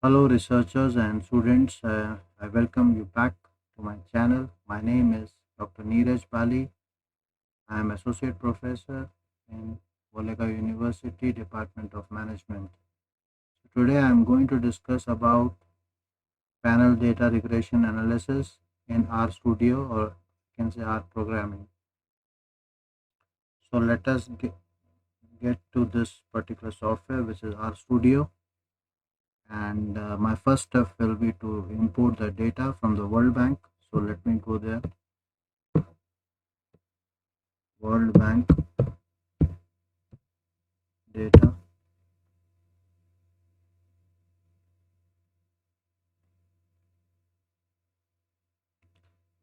Hello, researchers and students. I welcome you back to my channel. My name is Dr. Neeraj Bali. I am Associate Professor in Volga University Department of Management. Today I am going to discuss about panel data regression analysis in R Studio, or you can say R programming. So let us get to this particular software, which is R Studio. And my first step will be to import the data from the World Bank. So let me go there. World Bank data.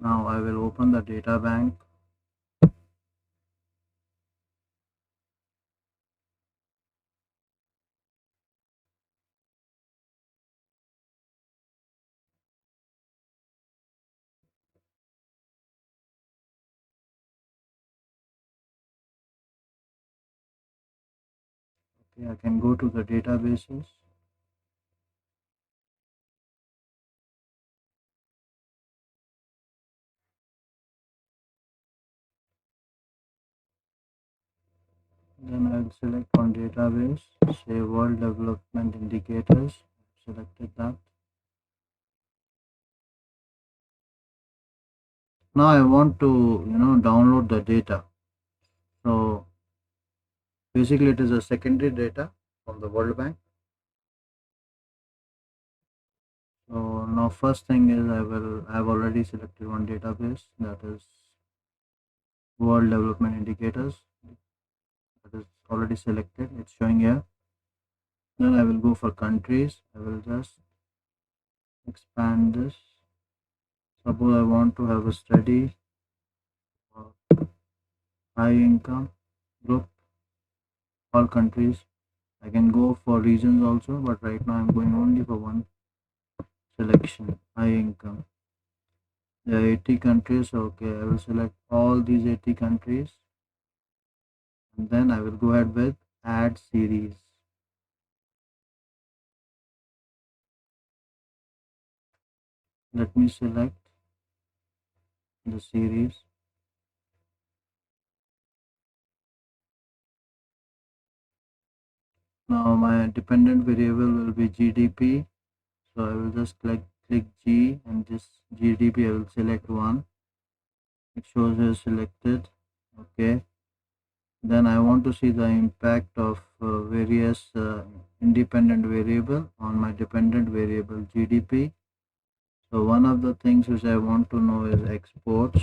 Now I will open the data bank. Okay, I can go to the databases. Then I will select on database, say World Development Indicators. Selected that. Now I want to download the data. So basically it is a secondary data from the World Bank. So now first thing is I've already selected one database, that is World Development Indicators. That is already selected. It's showing here. Then I will go for countries. I will just expand this. Suppose I want to have a study for high income group, all countries. I can go for regions also, but right now I'm going only for one selection, high income. There are 80 countries. Okay, I will select all these 80 countries, and then I will go ahead with add series. Let me select the series. Now my dependent variable will be GDP. So I will just click G, and this GDP I will select one. It shows is selected. Okay. Then I want to see the impact of various independent variable on my dependent variable GDP. So one of the things which I want to know is exports.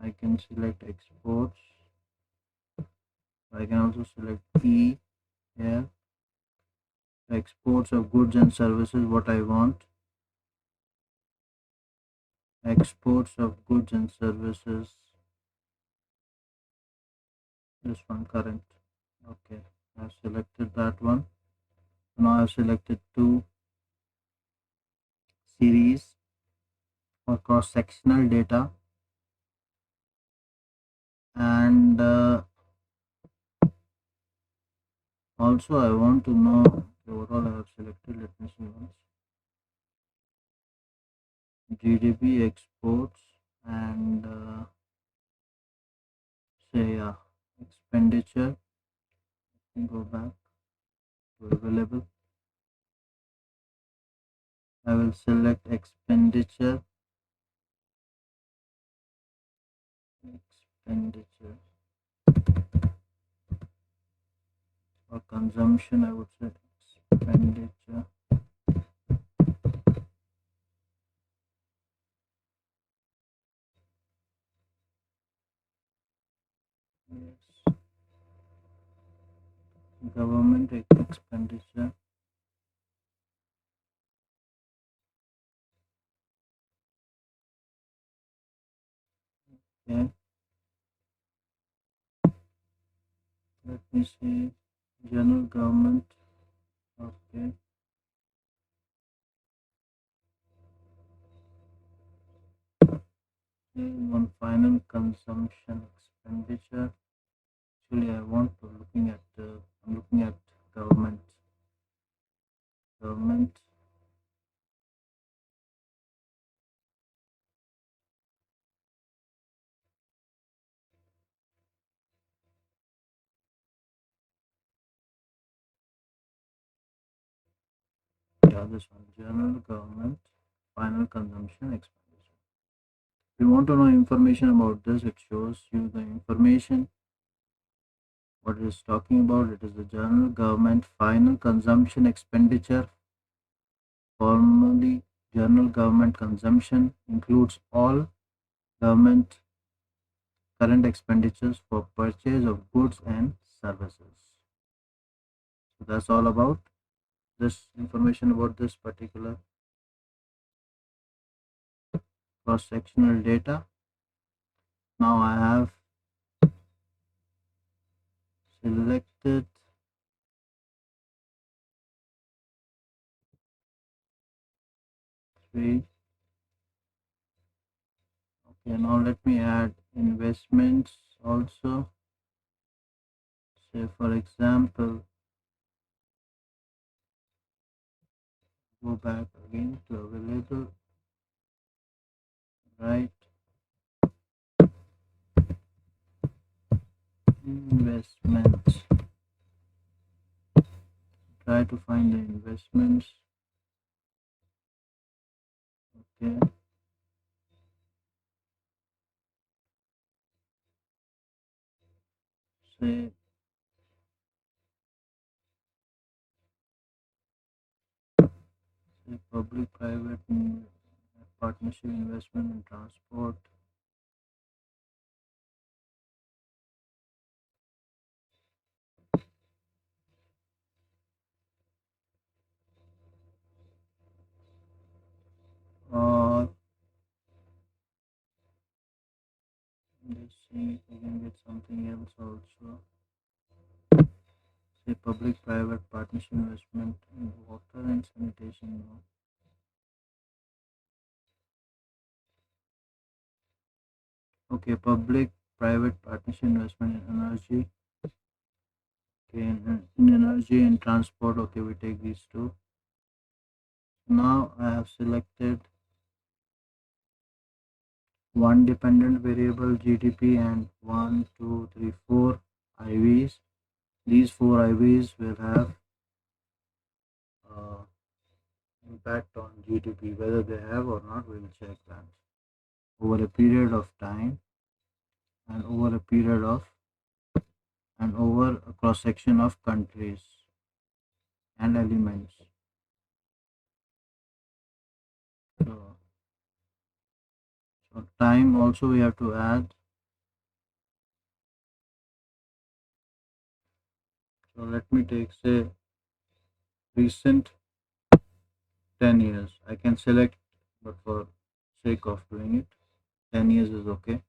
I can select exports. I can also select E here. Exports of goods and services, what I want. Exports of goods and services. This one, current. Okay, I've selected that one. Now I've selected two series for cross-sectional data, and also I want to know the overall I have selected. Let me see once. GDP, exports, and say expenditure. Let me go back to available. I will select expenditure. Expenditure or consumption, I would say expenditure. Yes. Government expenditure. Okay. Let me see. General government. Okay. Okay. One final consumption expenditure. Actually, I want to look I'm looking at government. Government. Yeah, this one. General government final consumption expenditure. If you want to know information about this, it shows you the information what it is talking about. It is the general government final consumption expenditure. Formally, general government consumption includes all government current expenditures for purchase of goods and services. So that's all about this information about this particular cross-sectional data. Now I have selected three. Okay, now let me add investments also. Say for example, go back again to available, right? Investments. Try to find the investments. Okay. Say public-private partnership investment in transport. Or let's see if we can get something else also. Say public-private partnership investment in water and sanitation. No. Okay, public-private partnership investment in energy. Okay, in energy and transport. Okay, we take these two. Now I have selected one dependent variable GDP and 1, 2, 3, 4 IVs. These 4 IVs will have uh, impact on GDP. Whether they have or not, we will check that over a period of time and over a period of and over a cross section of countries and elements. So, so time also we have to add. So let me take say recent 10 years. I can select, but for sake of doing it, 10 years is okay.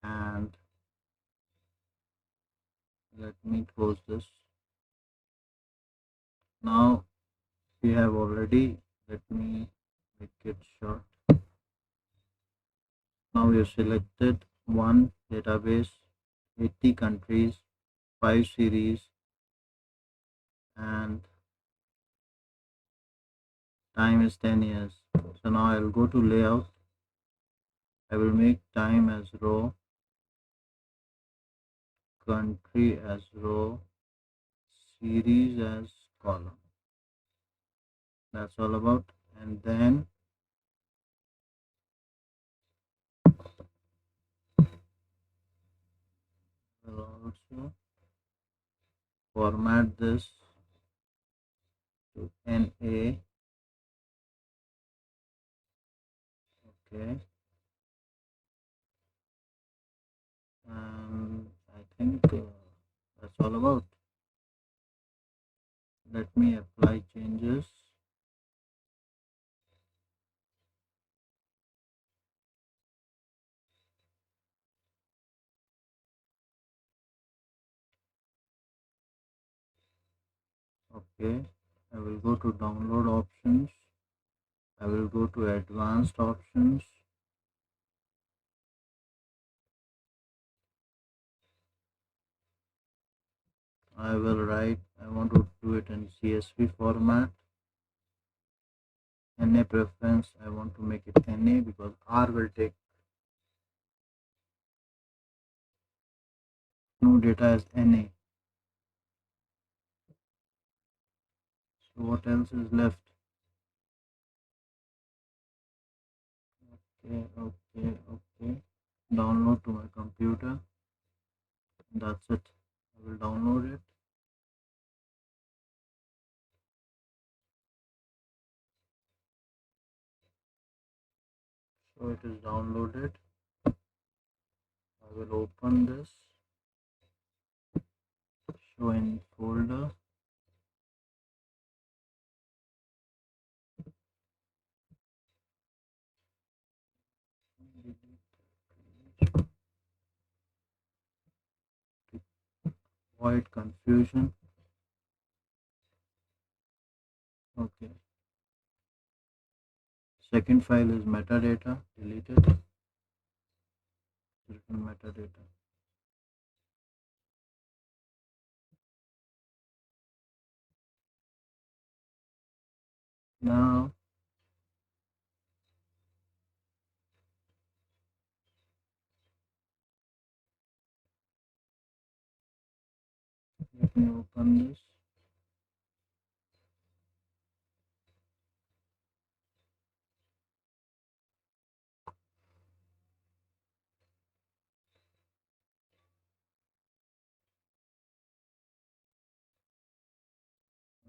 And let me close this. Now we have already, let me make it short. Now we have selected one database, 80 countries, 5 series, and time is 10 years. So now I will go to layout. I will make time as row, country as row, series as column. That's all about. And then we'll also format this to NA. Okay. And I think that's all about. Let me apply changes. Okay, I will go to download options. I will go to advanced options. I want to do it in CSV format. NA preference, I want to make it NA because R will take no data as NA. So what else is left? Okay. Download to my computer. That's it. I will download it. So it is downloaded. I will open this. Show in folder. Avoid confusion. Okay. Second file is metadata. Delete it. Written metadata. Now let me open this.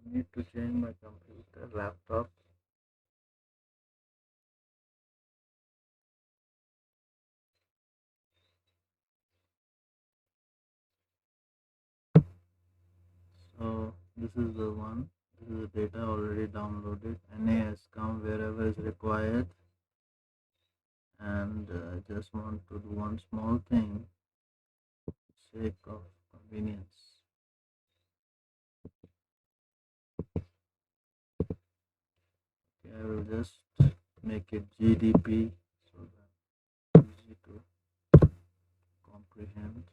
I need to change my computer, laptop. So this is the one. This is the data already downloaded. NA has come wherever is required. And I just want to do one small thing for the sake of convenience. Okay, I will just make it GDP so that easy to comprehend.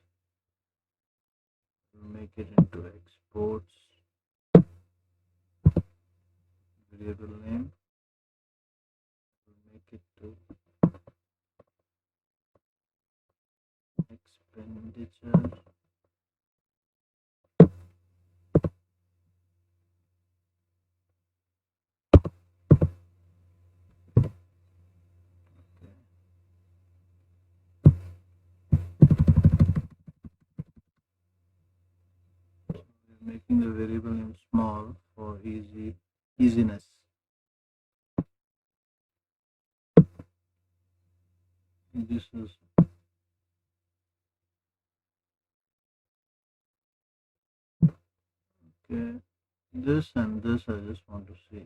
We'll make it into exports variable name. We'll make it to expenditure. We're making the variable name small for easiness. This is okay. This and this I just want to see.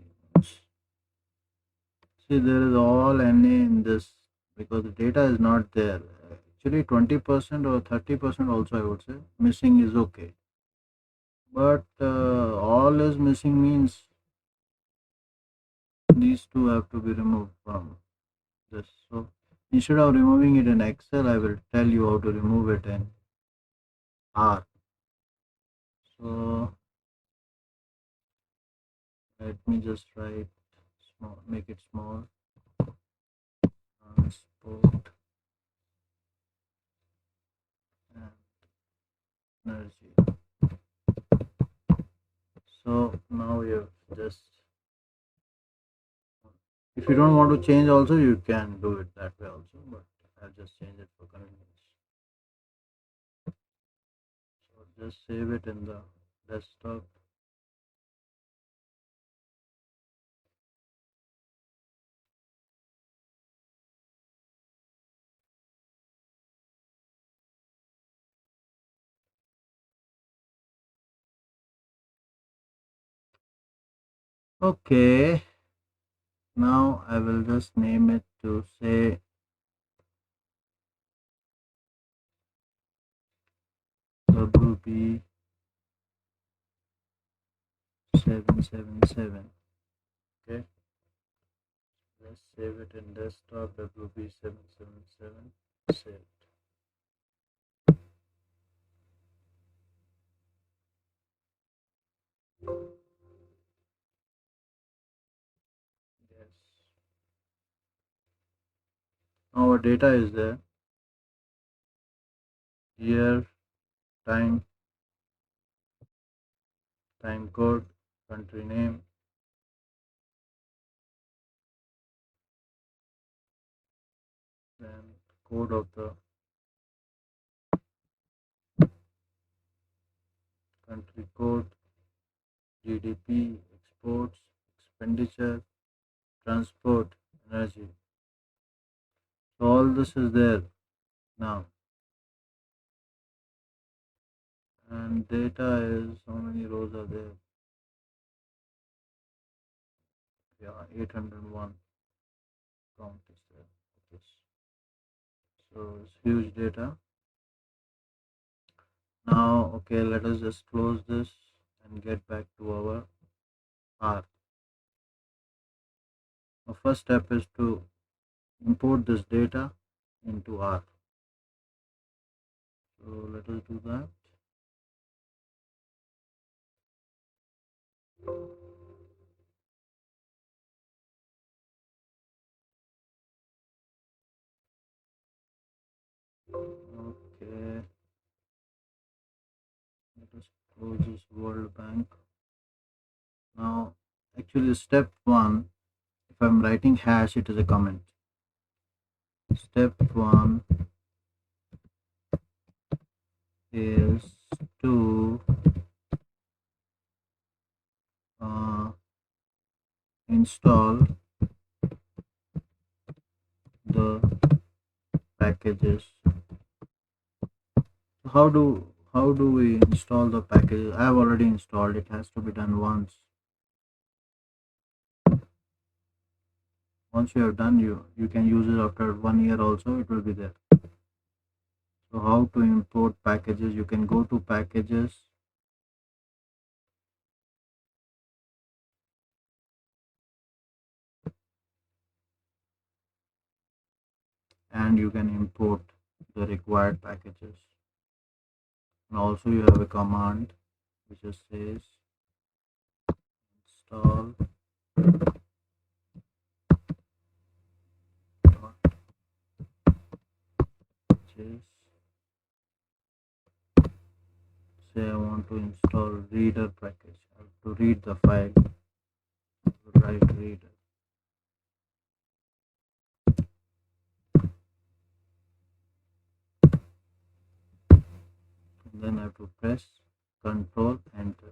See, there is all NA in this because the data is not there. Actually, 20% or 30% also I would say missing is okay. But all is missing means these two have to be removed from this. So instead of removing it in Excel, I will tell you how to remove it in R. So let me just write small, make it small. Transport and energy. So now you have just, if you don't want to change also, you can do it that way also, but I'll just change it for convenience. So just save it in the desktop. Okay, now I will just name it to say WB 777. Okay, let's save it in desktop. WB 777. Save. Now our data is there: year, time, time code, country name, then code of the country code, GDP, exports, expenditure, transport, energy. So all this is there now. And data is, how many rows are there? Yeah, 801 count is there. This. So it's huge data. Now, okay, let us just close this and get back to our R. The first step is to import this data into R. So let us do that. Okay, let us close this World Bank. Now, actually, step one, if I'm writing hash, it is a comment. Step one is to install the packages. How do we install the packages? I have already installed. It has to be done once. Once you have done, you can use it after 1 year also. It will be there. So how to import packages? You can go to packages, and you can import the required packages. And also you have a command which just says install packages. Say I want to install reader package. I have to read the file. Write reader. And then I have to press Control Enter.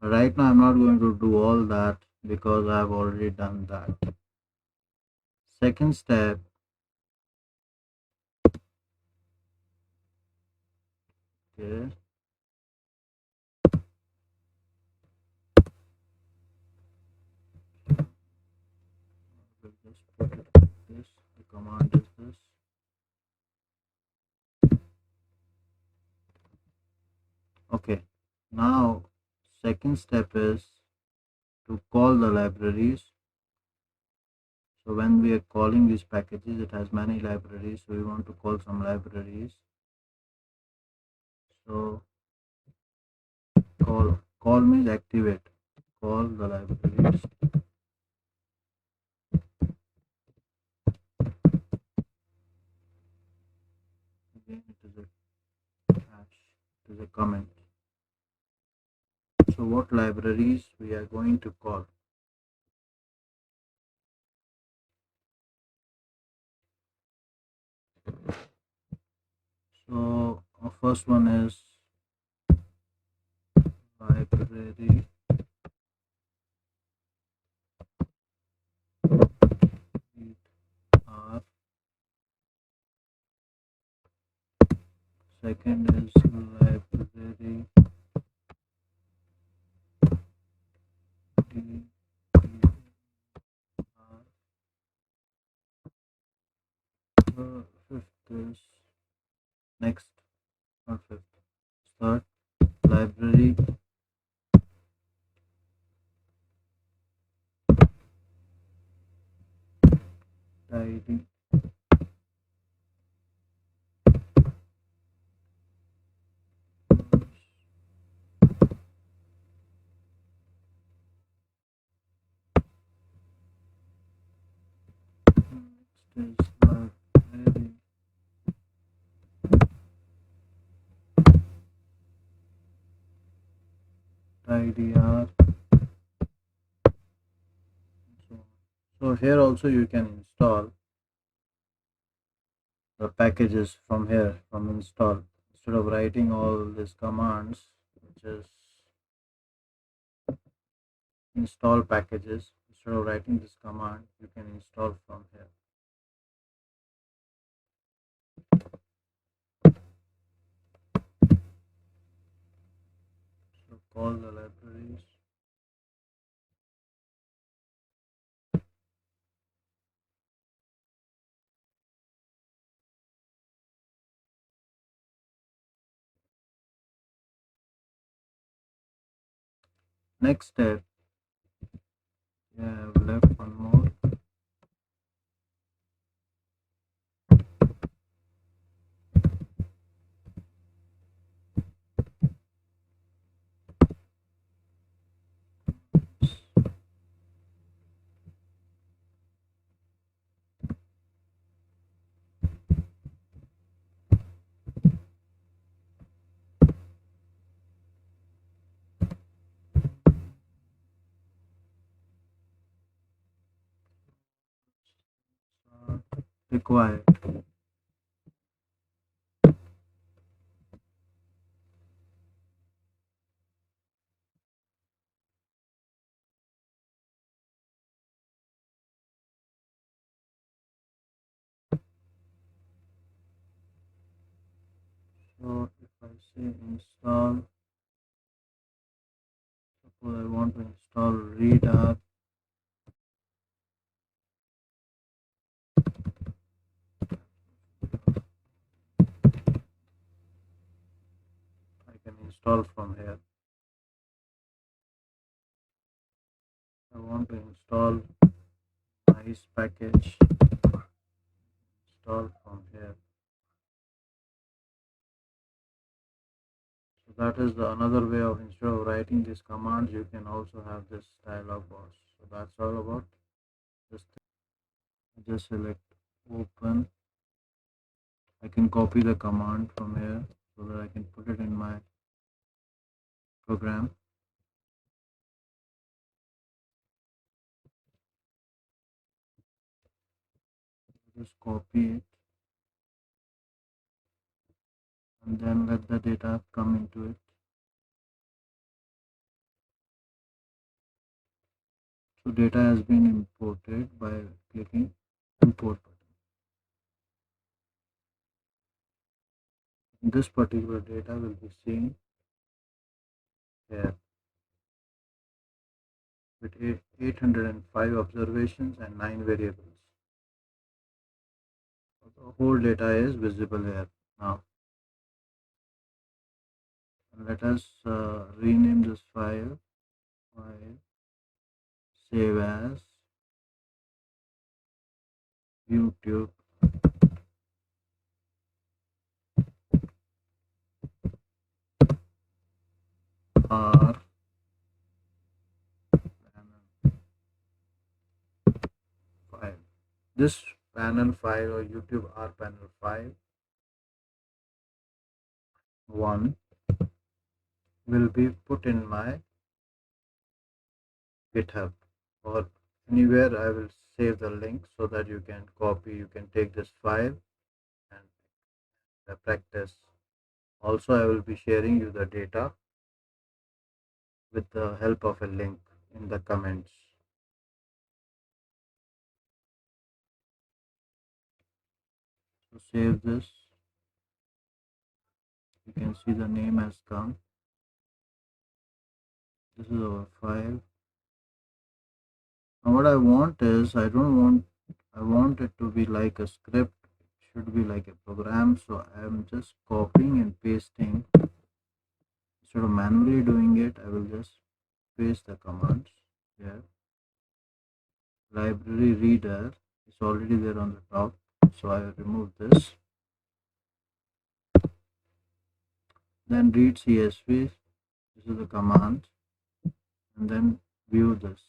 Right now I'm not going to do all that because I have already done that. Second step, okay, we'll just put it like this. The command is this. Okay, now second step is to call the libraries. So when we are calling these packages, it has many libraries, so we want to call some libraries. So call means activate. Call the libraries. Again, it is a hash. It is a comment. So what libraries we are going to call? So our first one is library R. Second is library D R. Fifth is next, not fifth. Third, library ID. Next is library IDR. So here also you can install the packages from here, from install, instead of writing all these commands, which is install packages. Instead of writing this command, you can install from here. So call the libraries. Next step, yeah, I have left one more. Required. So if I say install, suppose I want to install reader, I can install from here. I want to install nice package, install from here. So that is the another way of, instead of writing these commands, you can also have this dialog box. So that's all about this thing. Just select open. I can copy the command from here so that I can put it in my program. Just copy it and then let the data come into it. So data has been imported by clicking import button. This particular data will be seen here with 805 observations and 9 variables. So the whole data is visible here now. And let us rename this file, save as YouTube R panel file. This panel file or YouTube R panel file 1 will be put in my GitHub or anywhere. I will save the link so that you can copy, you can take this file and practice. Also, I will be sharing you the data with the help of a link in the comments. So save this. You can see the name has come. This is our file. Now what I want is, I want it to be like a script. It should be like a program. So I am just copying and pasting. Instead of manually doing it, I will just paste the commands here. Library reader is already there on the top, so I will remove this. Then read CSV. This is the command, and then view this.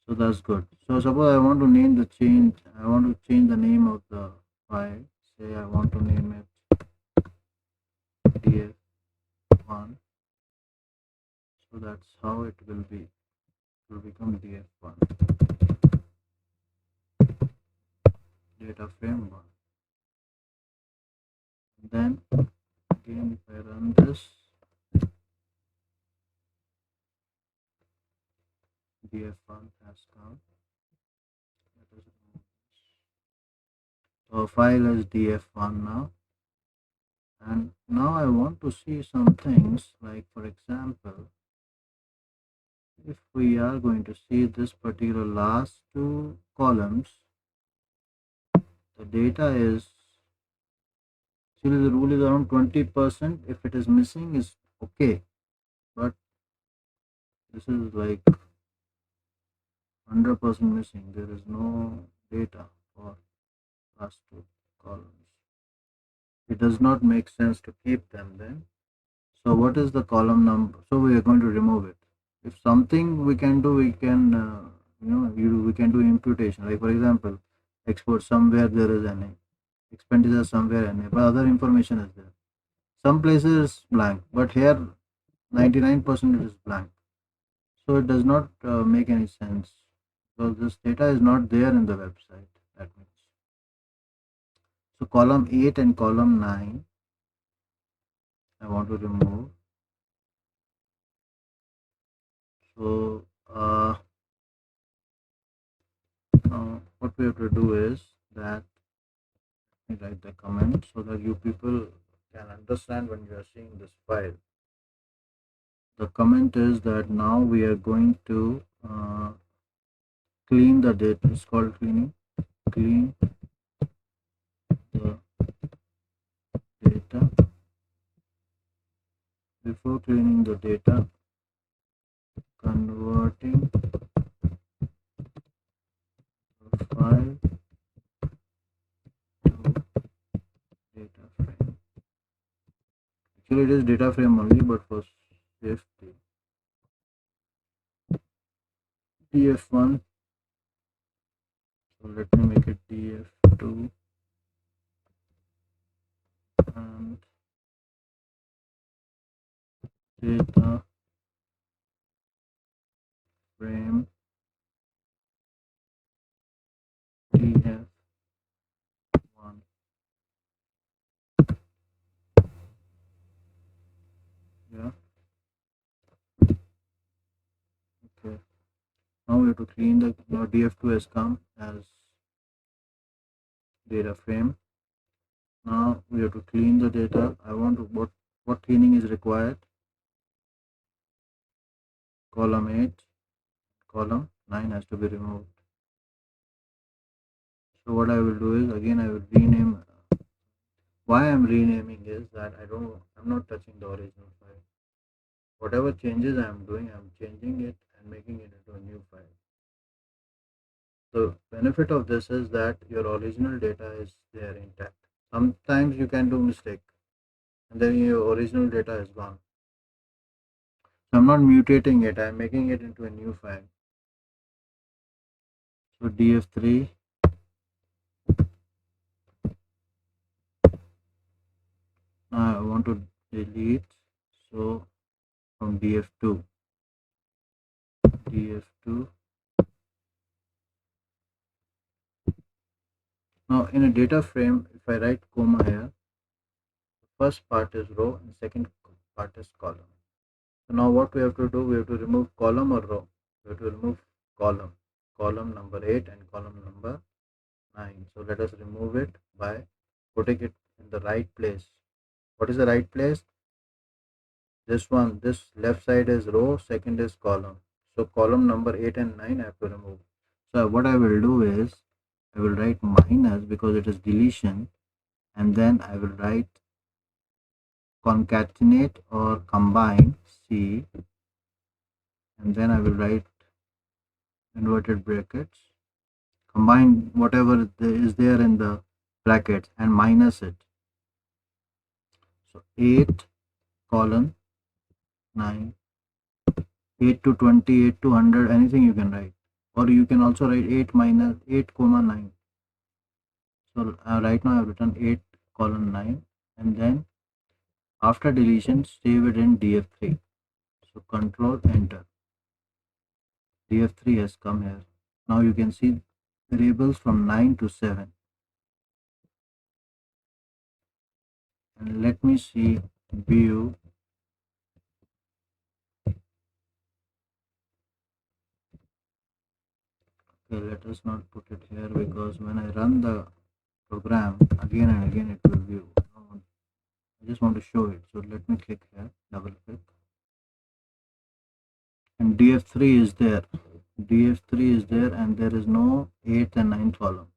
So that's good. So suppose I want to name the change. I want to change the name of the file. Say I want to name it PDF1. So that's how it will be. It will become df1 data frame 1. Then again, if I run this, df1 has come. So file is df1 now, and now I want to see some things, like for example, if we are going to see this particular last two columns, the data is actually, the rule is around 20%. If it is missing is okay, but this is like 100% missing. There is no data for last two columns. It does not make sense to keep them then. So what is the column number? So we are going to remove it. If something we can do, we can we can do imputation. Like for example, export somewhere there is NA, expenditure somewhere NA, but other information is there. Some places blank, but here 99% it is blank. So it does not make any sense because this data is not there in the website. That means, so column 8 and column 9 I want to remove. So now what we have to do is that we write the comment so that you people can understand when you are seeing this file. The comment is that now we are going to clean the data. It's called cleaning. Clean the data. Before cleaning the data, converting the file to data frame. Actually, it is data frame only, but for safety, df1. So let me make it df2 and data frame df1. Yeah. Okay. Now we have to clean the df2 has come as data frame. Now we have to clean the data. I want to what cleaning is required. Column 8, column 9 has to be removed. So what I will do is, again I will rename. Why I'm renaming is that I'm not touching the original file. Whatever changes I'm doing, I'm changing it and making it into a new file. The benefit of this is that your original data is there intact. Sometimes you can do mistake and then your original data is gone. So I'm not mutating it, I'm making it into a new file. So df3, now I want to delete, so from df2, now in a data frame, if I write comma here, the first part is row and second part is column. So now what we have to do, we have to remove column or row. We have to remove column number 8 and column number 9. So let us remove it by putting it in the right place. What is the right place? This one, this left side is row, second is column. So column number 8 and 9 I have to remove. So what I will do is, I will write minus because it is deletion, and then I will write concatenate or combine C, and then I will write inverted brackets, combine whatever is there in the brackets and minus it. So 8 colon 9, 8 to 20, 8 to 100, anything you can write, or you can also write 8 minus 8 comma 9. So right now I have written 8 colon 9, and then after deletion stay within df3. So control enter. DF3 has come here. Now you can see variables from 9 to 7. And let me see view. Okay, let us not put it here because when I run the program again and again it will view. I just want to show it. So let me click here, double click. And DF3 is there. DF3 is there and there is no 8th and 9th column.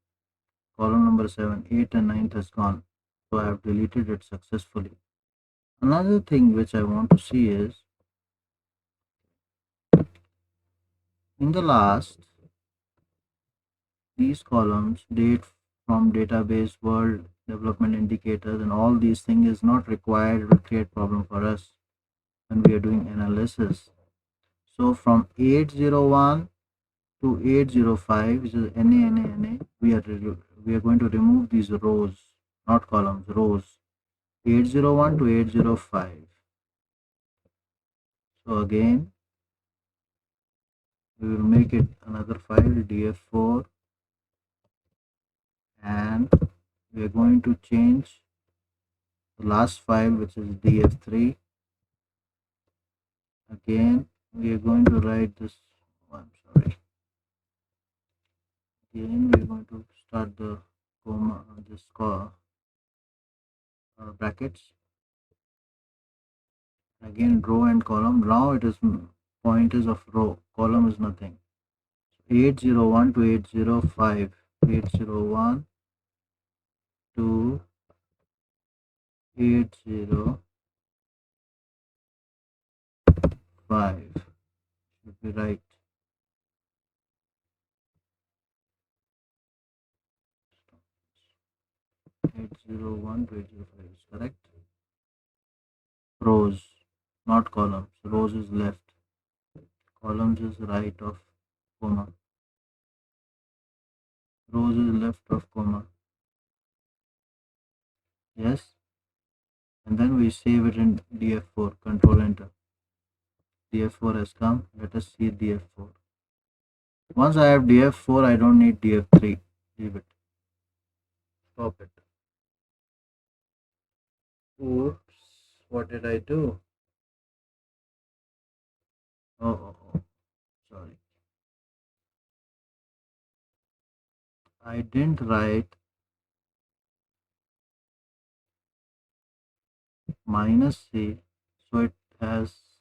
Column number 7, 8 and 9th has gone. So I have deleted it successfully. Another thing which I want to see is in the last, these columns, date from database, world development indicators, and all these things is not required. It will create problem for us when we are doing analysis. So from 801 to 805, which is NA, we are going to remove these rows, not columns, rows. 801 to 805. So again, we will make it another file df4, and we are going to change the last file, which is df3. Again, we are going to write this. I'm sorry. Again, we are going to start the comma, this brackets. Again, row and column. Now it is pointers of row, column is nothing. 801 to 805, 801 to 805 should be right. 801 to 805 is correct. Rows, not columns. Rows is left, columns is right of comma. Rows is left of comma. Yes. And then we save it in df4. Control enter. df4 has come. Let us see df4. Once I have df4, I don't need df3. Leave it. Stop it. Oops. What did I do? Oh. Sorry. I didn't write -c, so it has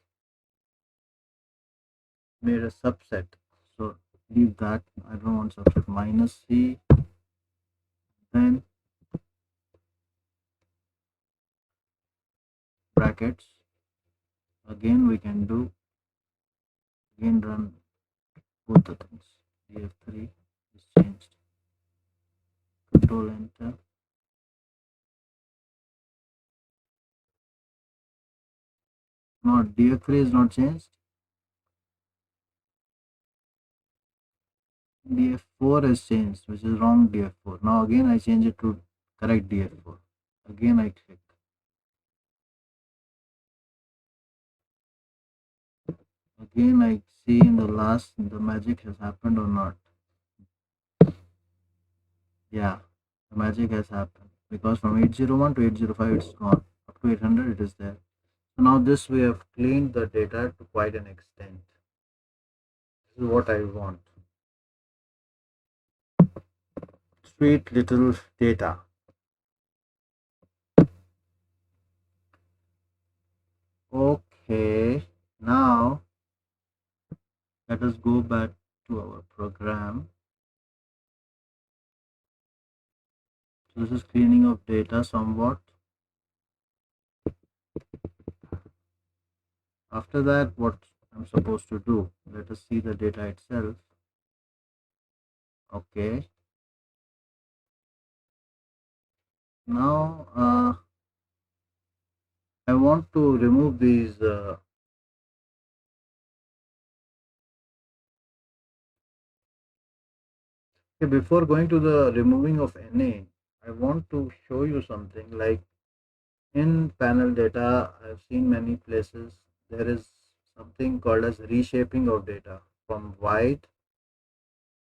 made a subset. So leave that. I don't want subset. -c, then brackets. Again, we can do, again run both the things. df3 is changed. Control enter. No, df3 is not changed. df4 is changed, which is wrong df4. Now again I change it to correct df4. Again I click. Again I see in the last, the magic has happened or not. Yeah, the magic has happened because from 801 to 805 it's gone. Up to 800 it is there. So now this we have cleaned the data to quite an extent. This is what I want. Sweet little data. Okay, now let us go back to our program. So this is cleaning of data somewhat. After that, what I'm supposed to do? Let us see the data itself. Okay. Now I want to remove these okay, before going to the removing of NA, I want to show you something. Like in panel data, I've seen many places there is something called as reshaping of data from wide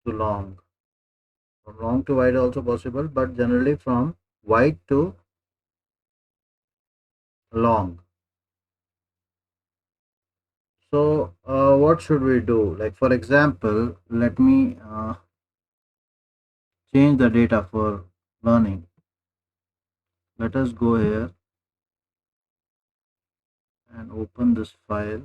to long. From long to wide also possible, but generally from wide to long. So what should we do? Like for example, let me change the data for learning. Let us go here and open this file.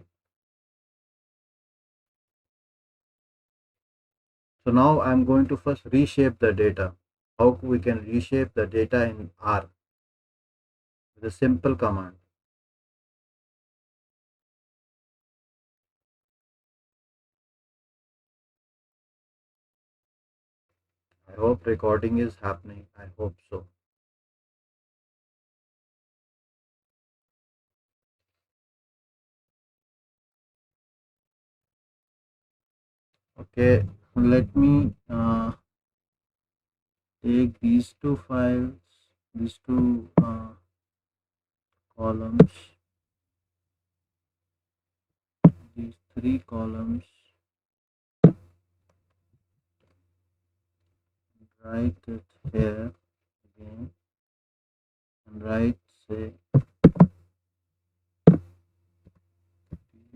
So now I'm going to first reshape the data. How we can reshape the data in R with a simple command. I hope recording is happening. I hope so. Okay, let me take these two files, these two columns, these three columns, write it here again, and write say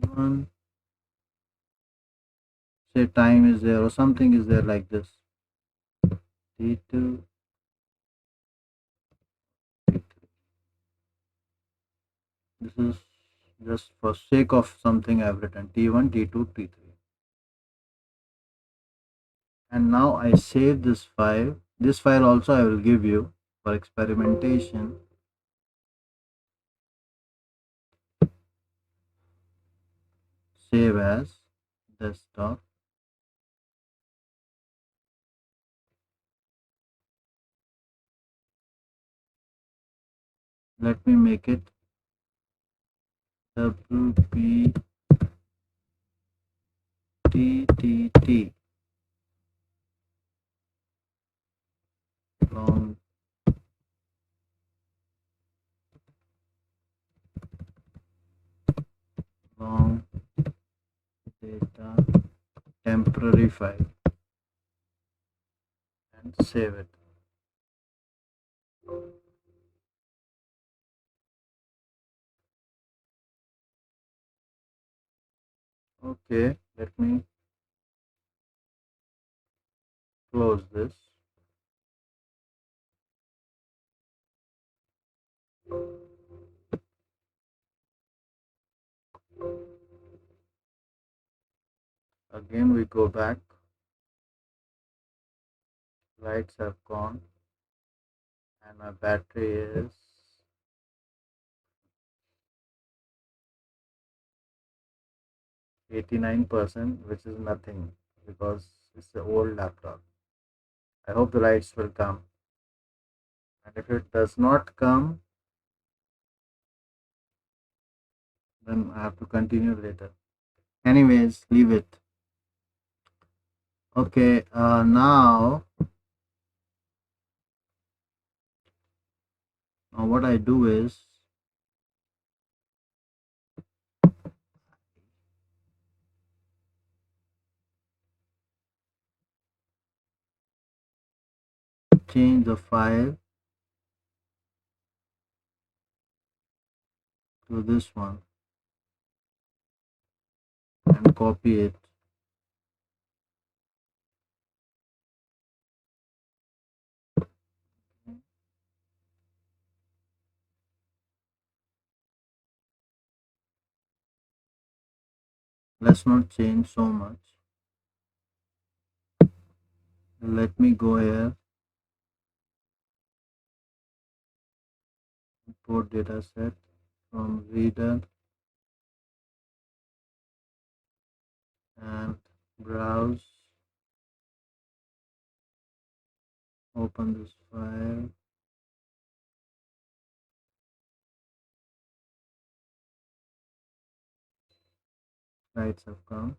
T1, say time is there or something is there like this. T2, T3. This is just for sake of something I've written T1, T2, T3. And now I save this file. This file also I will give you for experimentation. Save as desktop. Let me make it WPTTT long long data temporary file and save it. Okay, let me close this. Again we go back. Lights have gone and my battery is 89%, which is nothing because it's an old laptop. I hope the lights will come, and if it does not come, then I have to continue later. Anyways, leave it. Okay, now what I do is change the file to this one and copy it. Let's not change so much. Let me go here, import dataset from reader and browse, open this file. Lights have come.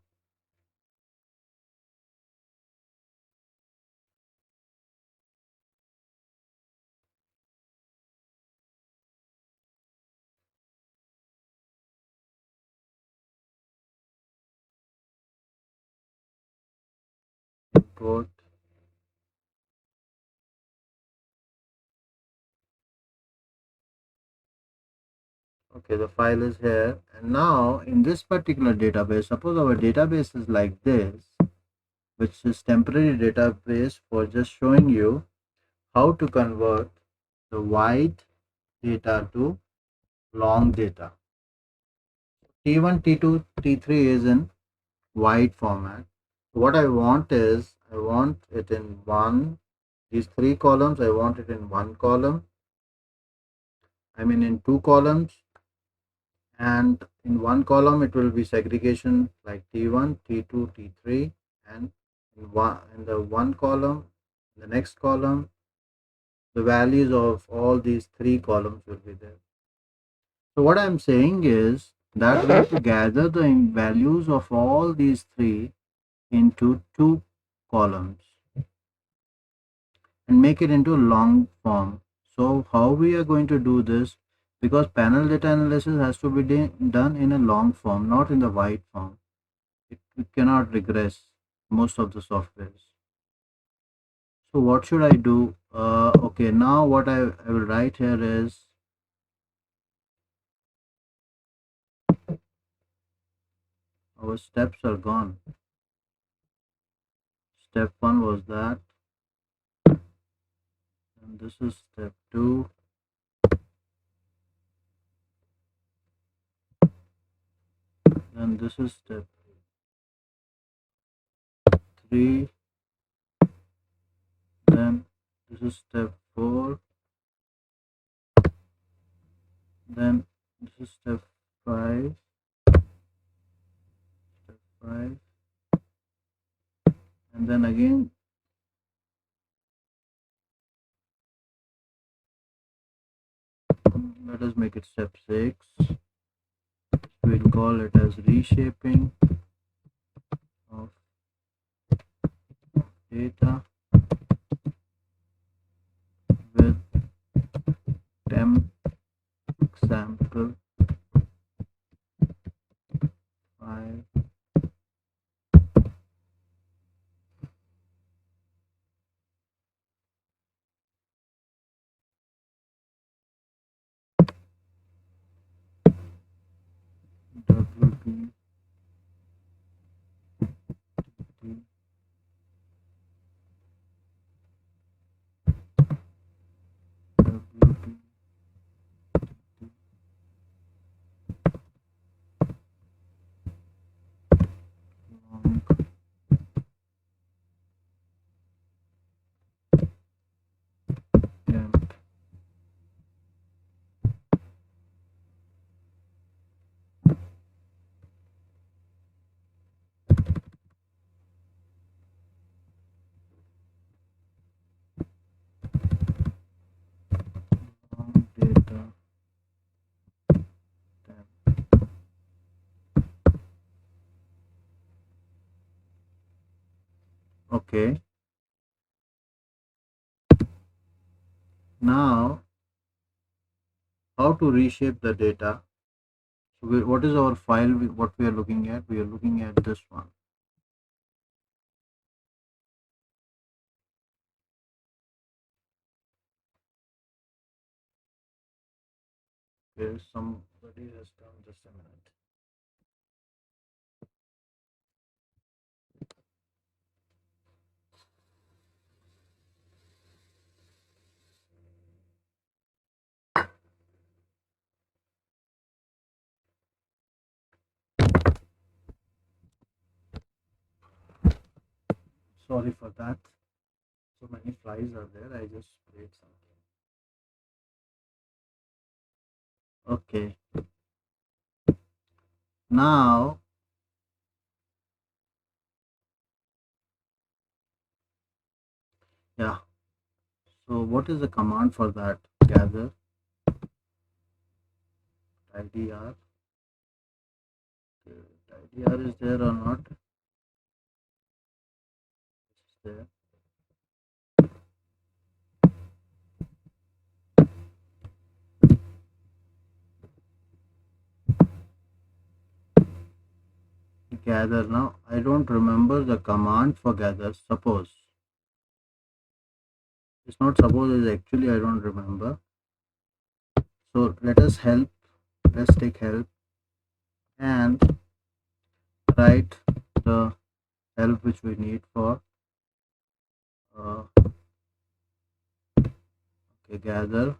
output. Okay, the file is here, and now in this particular database, suppose our database is like this, which is temporary database for just showing you how to convert the wide data to long data. T1, T2, T3 is in wide format. What I want is, I want it in these 3 columns, I want it in 1 column, in 2 columns, and in 1 column it will be segregation like T1, T2, T3, and in the 1 column, the next column, the values of all these 3 columns will be there. So what I'm saying is that we have to gather the values of all these 3 into 2 columns and make it into long form. So how we are going to do this? Because panel data analysis has to be done in a long form, not in the wide form. It cannot regress most of the softwares. So what should I do? Okay, now what I will write here is our steps are gone. Step 1 was that, and this is step 2. Then this is step 3. Then this is step 4. Then this is step 5. Step 5. And then again let us make it step 6. We'll call it as reshaping of data with temp sample 5. WP WP long temp. Long data temp. Okay, now how to reshape the data. So what is our file? What we are looking at? We are looking at this one. Okay, somebody has come. Just a minute. Sorry for that. So many flies are there. I just sprayed something. Okay. Now yeah. So what is the command for that? Gather IDR. IDR is there or not? It's there. gather. Now I don't remember the command for gather. Suppose it's not suppose, it's actually I don't remember. So let's take help and write the help which we need for okay, gather,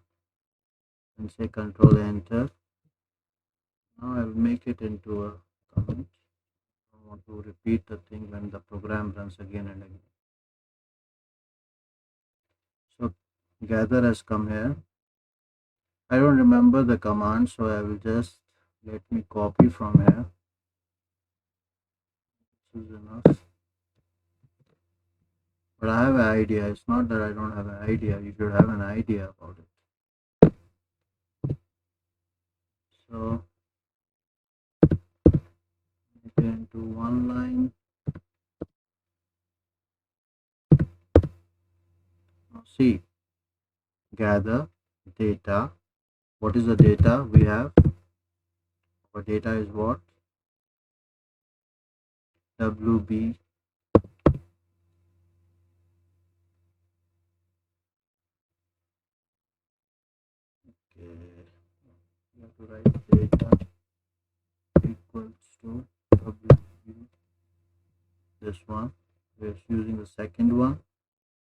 and say control enter. Now I'll make it into a comment. I want to repeat the thing when the program runs again and again. So gather has come here. I don't remember the command, so I will just let me copy from here. This is enough. But I have an idea. It's not that I don't have an idea. You should have an idea about it. So make it into one line. Now see, gather data. What is the data we have? Our data is what? WB. Okay. You have to write data equals to WB. This one. We're using the second one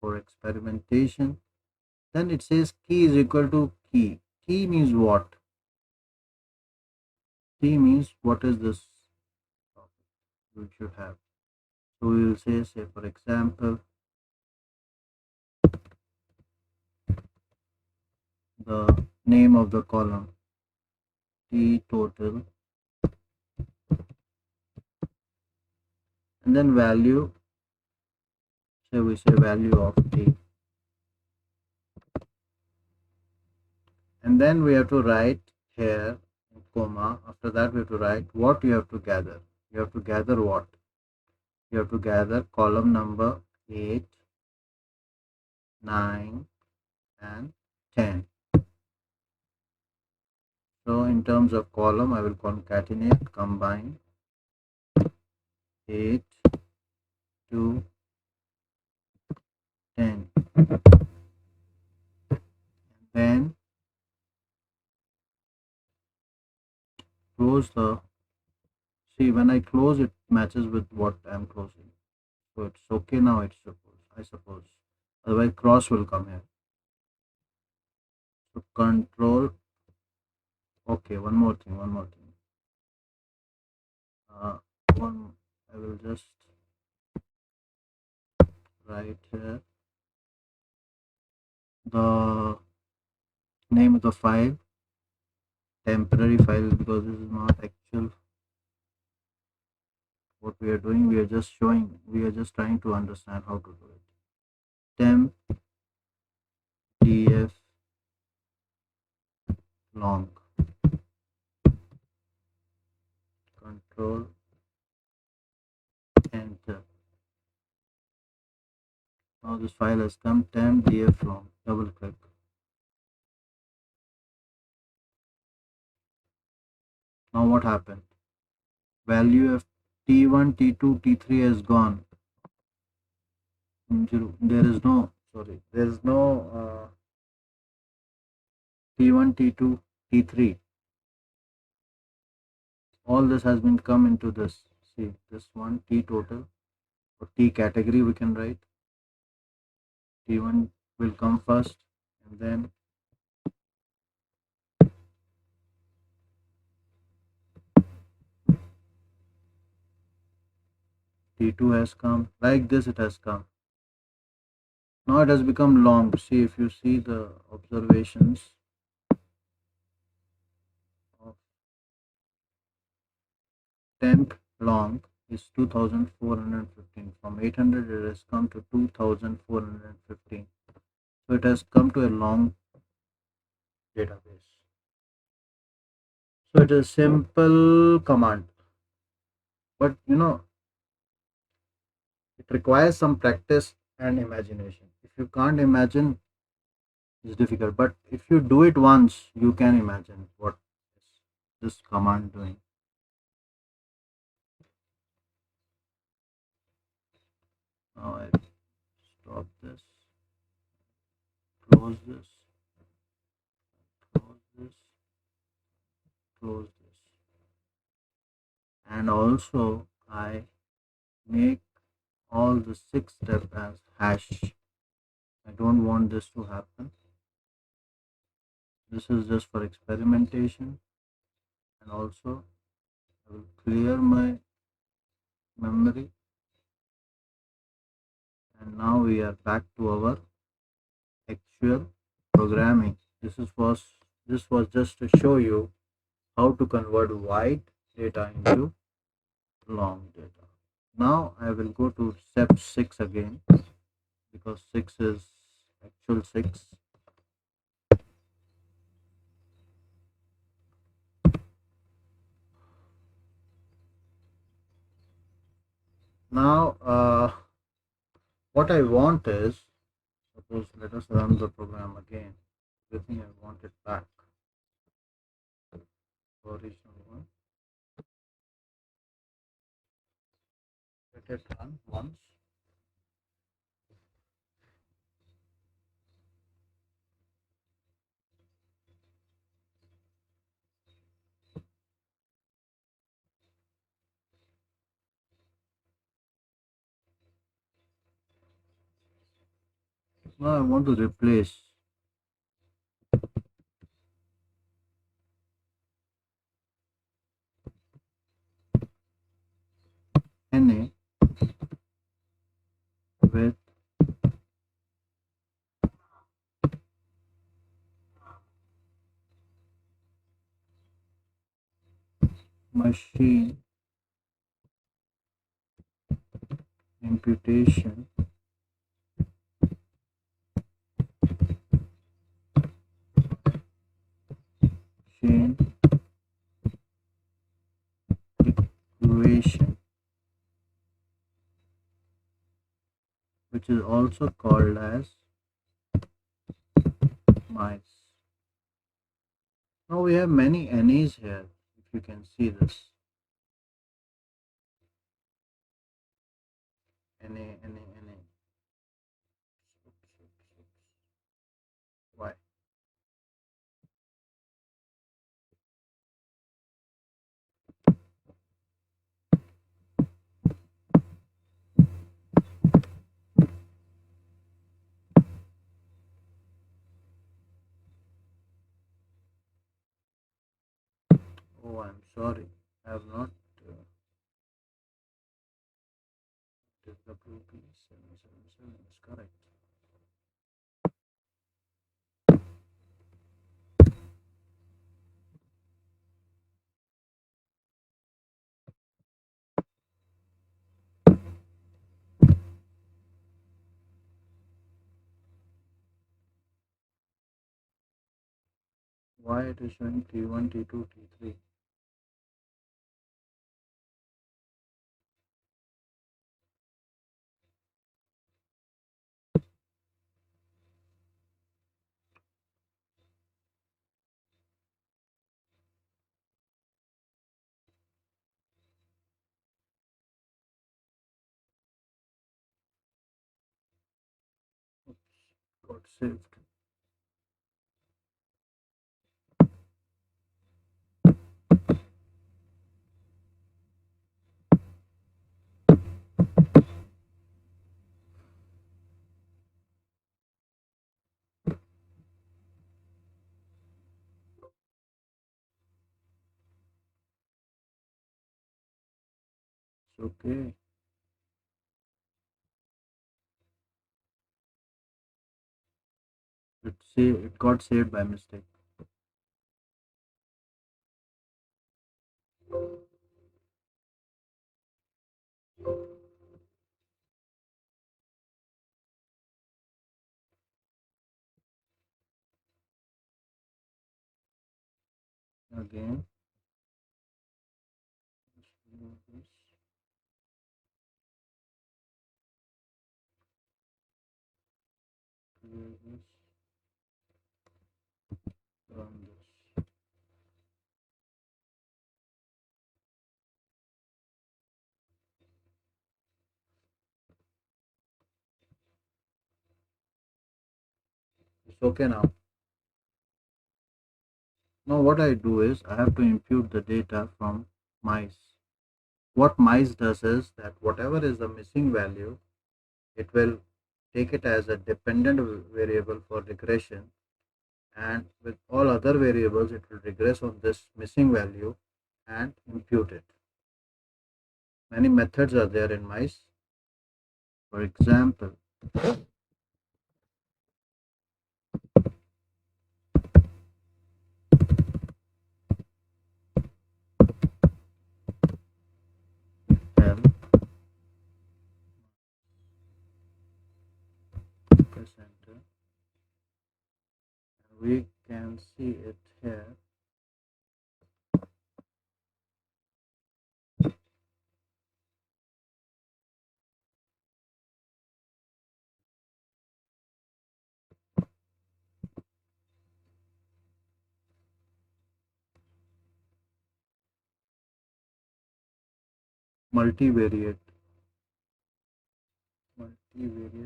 for experimentation. Then it says key is equal to key. Key means what? Key means what is this we should have. So we will say for example, the name of the column, T total, and then value, say we say value of T. And then we have to write here, comma, after that we have to write what you have to gather. You have to gather what? You have to gather column number 8, 9, and 10. So in terms of column, I will concatenate, combine 8 to 10. And then close the, see when I close it matches with what I'm closing. So it's okay now, I suppose. Otherwise cross will come here. So control, okay, one more thing. One, I will just write here the name of the file, temporary file, because this is not actual what we are doing. We are just showing, we are just trying to understand how to do it. Temp df long, control enter. Now this file has come, temp df long, double click. Now what happened? Value of t1, t2, t3 has gone. There is no, sorry, there is no t1, t2, t3. All this has been come into this. See, this one t total or t category we can write. T1 will come first, and then T2 has come. Like this it has come. Now it has become long. See, if you see the observations of temp long is 2415. From 800 it has come to 2415. So it has come to a long database. So it is simple command, but it requires some practice and imagination. If you can't imagine, it's difficult. But if you do it once, you can imagine what is this command doing. Now I stop this, close this, close this, close this, and also I make all the 6 steps as hash. I don't want this to happen. This is just for experimentation, and also I will clear my memory, and now we are back to our actual programming. This was just to show you how to convert wide data into long data. Now I will go to step 6 again, because 6 is actual 6. Now what I want is, suppose let us run the program again. Everything I want it back, original one. Let it run once. Now I want to replace NA with machine imputation chain equation, which is also called as mice. Now we have many NAs here, if you can see this. NA. Why? Oh, I'm sorry. I have not. It is WP777 is correct. Why it is showing T1, T2, T3? Oops, got saved. It's okay. It got saved by mistake. Again. This, clear this, run this. It's okay now. Now what I do is I have to impute the data from mice. What mice does is that whatever is the missing value, it will take it as a dependent variable for regression, and with all other variables it will regress on this missing value and impute it. Many methods are there in mice. For example, L, press enter, and we can see it here. Multivariate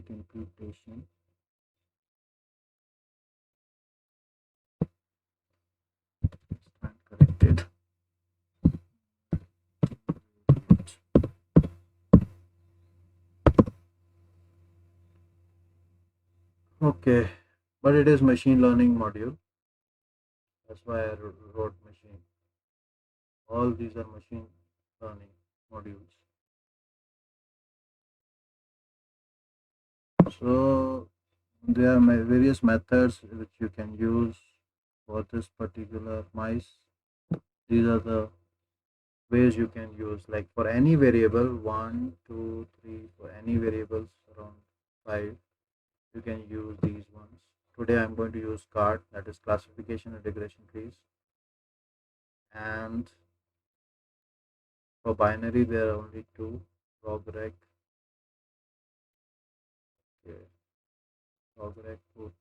imputation. Stand corrected. Okay, but it is machine learning module. That's why I wrote machine. All these are machine learning modules. So there are various methods which you can use for this particular mice. These are the ways you can use, like for any variable 1, 2, 3, for any variables around 5, you can use these ones. Today I'm going to use CART, that is classification and regression trees, and for binary there are only two, logreg, okay, logreg, put,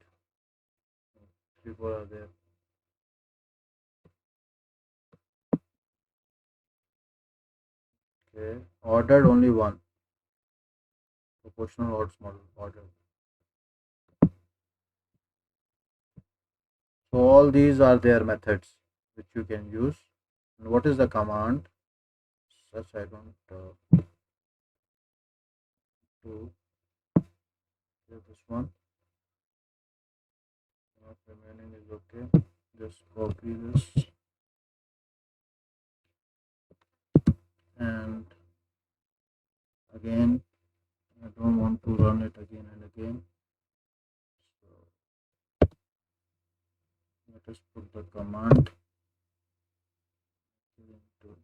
3, 4 are there. Okay, ordered only one, proportional odds model, ordered. So all these are their methods which you can use. And what is the command? Such I don't do. This one. Not remaining is okay. Just copy this and again. I don't want to run it again and again. So let us put the command into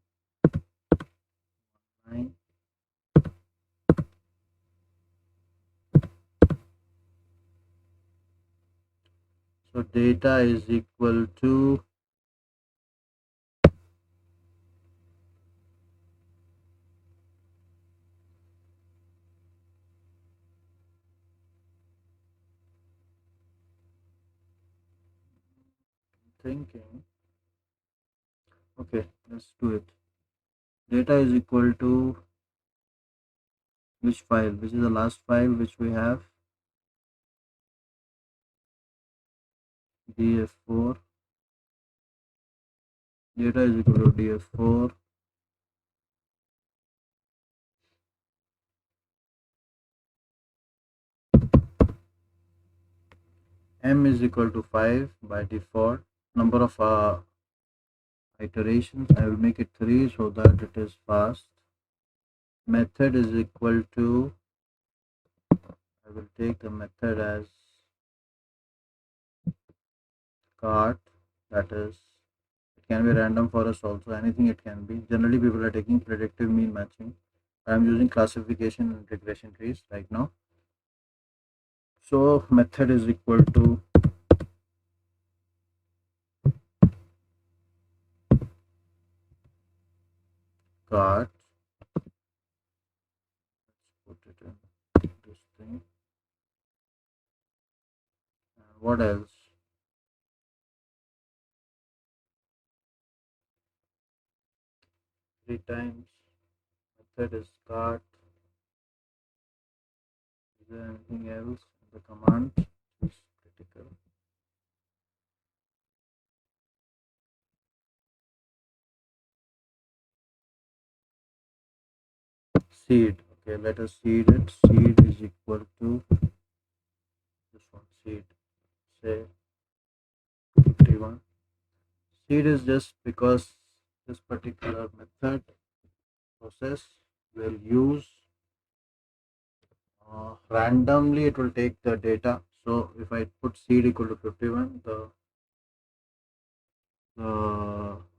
9. So data is equal to thinking. Okay, let's do it. Data is equal to which file? Which is the last file which we have? df4. Data is equal to df4. M is equal to 5 by default. Number of iterations, I will make it 3 so that it is fast. Method is equal to, I will take the method as cart, that is, it can be random forest also, anything it can be. Generally people are taking predictive mean matching. I am using classification and regression trees right now. So method is equal to cart. Let's put it in this thing. And what else? Three times. Method is cart. Is there anything else in the command? It's critical. seed. Okay, let us seed it. Seed is equal to this one. Seed, say 51. Seed is just because this particular method process will use randomly, it will take the data. So if I put seed equal to 51, the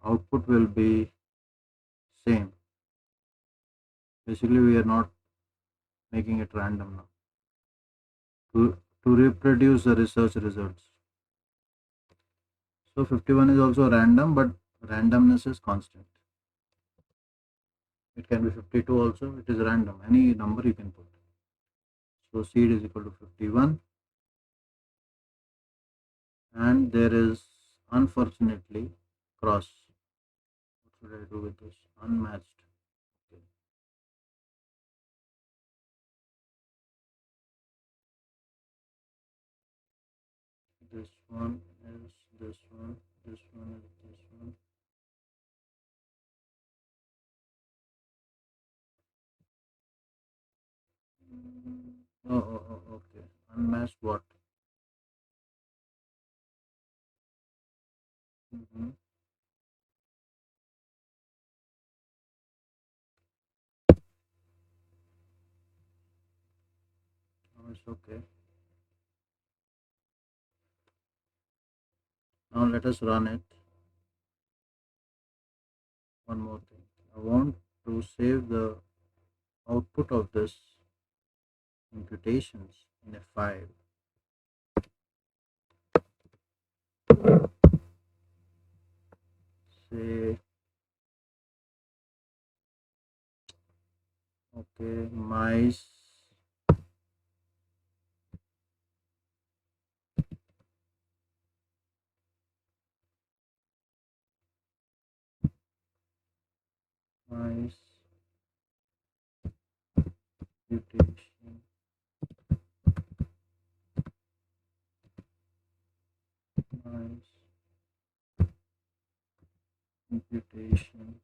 output will be same. Basically, we are not making it random now to reproduce the research results. So 51 is also random, but randomness is constant. It can be 52 also. It is random. Any number you can put. So seed is equal to 51, and there is unfortunately cross. What should I do with this? Unmatched. Okay. This one is this one. This one is this one. Okay. Unmatched what? Mm-hmm. Oh, it's okay. Now let us run it. One more thing. I want to save the output of this imputations in a file. Say, okay, mice mice imputation mice imputation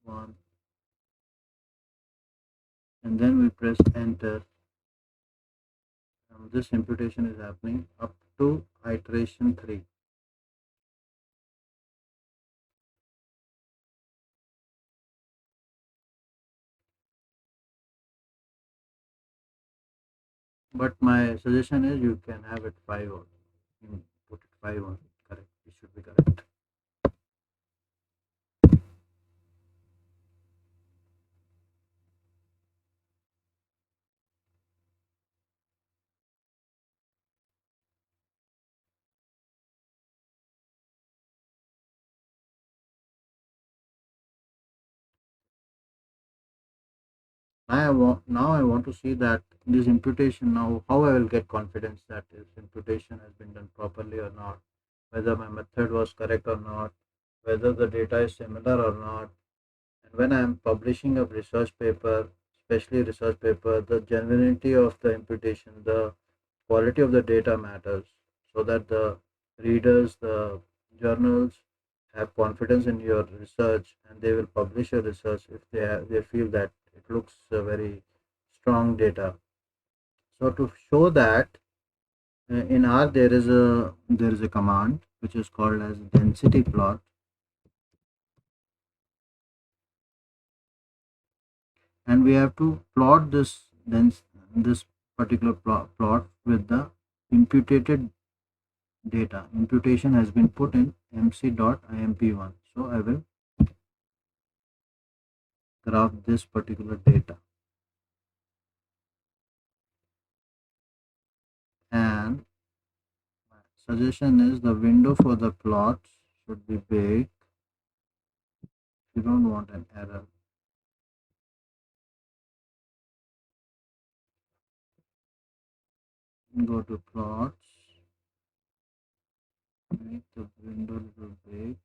1, and then we press enter. This imputation is happening up to iteration 3. But my suggestion is you can have it 5 on. You put it 5 on. Correct. It should be correct. Now I want to see that this imputation, now how I will get confidence that this imputation has been done properly or not, whether my method was correct or not, whether the data is similar or not. And when I am publishing a research paper, especially research paper, the genuinity of the imputation, the quality of the data matters, so that the readers, the journals have confidence in your research, and they will publish your research if they feel that it looks very strong data. So to show that, in R there is a command which is called as density plot, and we have to plot this particular plot with the imputed data. Imputation has been put in mc.imp1. So I will graph this particular data, and my suggestion is the window for the plots should be big. You don't want an error. Go to plots, make the window little big,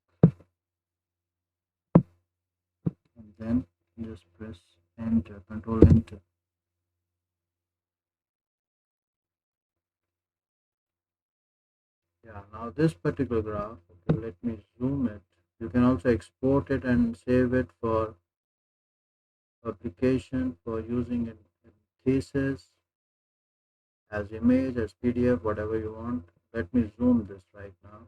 and then just press enter, control enter. Yeah, now this particular graph, okay, let me zoom it. You can also export it and save it for application for using in cases, as image, as PDF, whatever you want. Let me zoom this right now.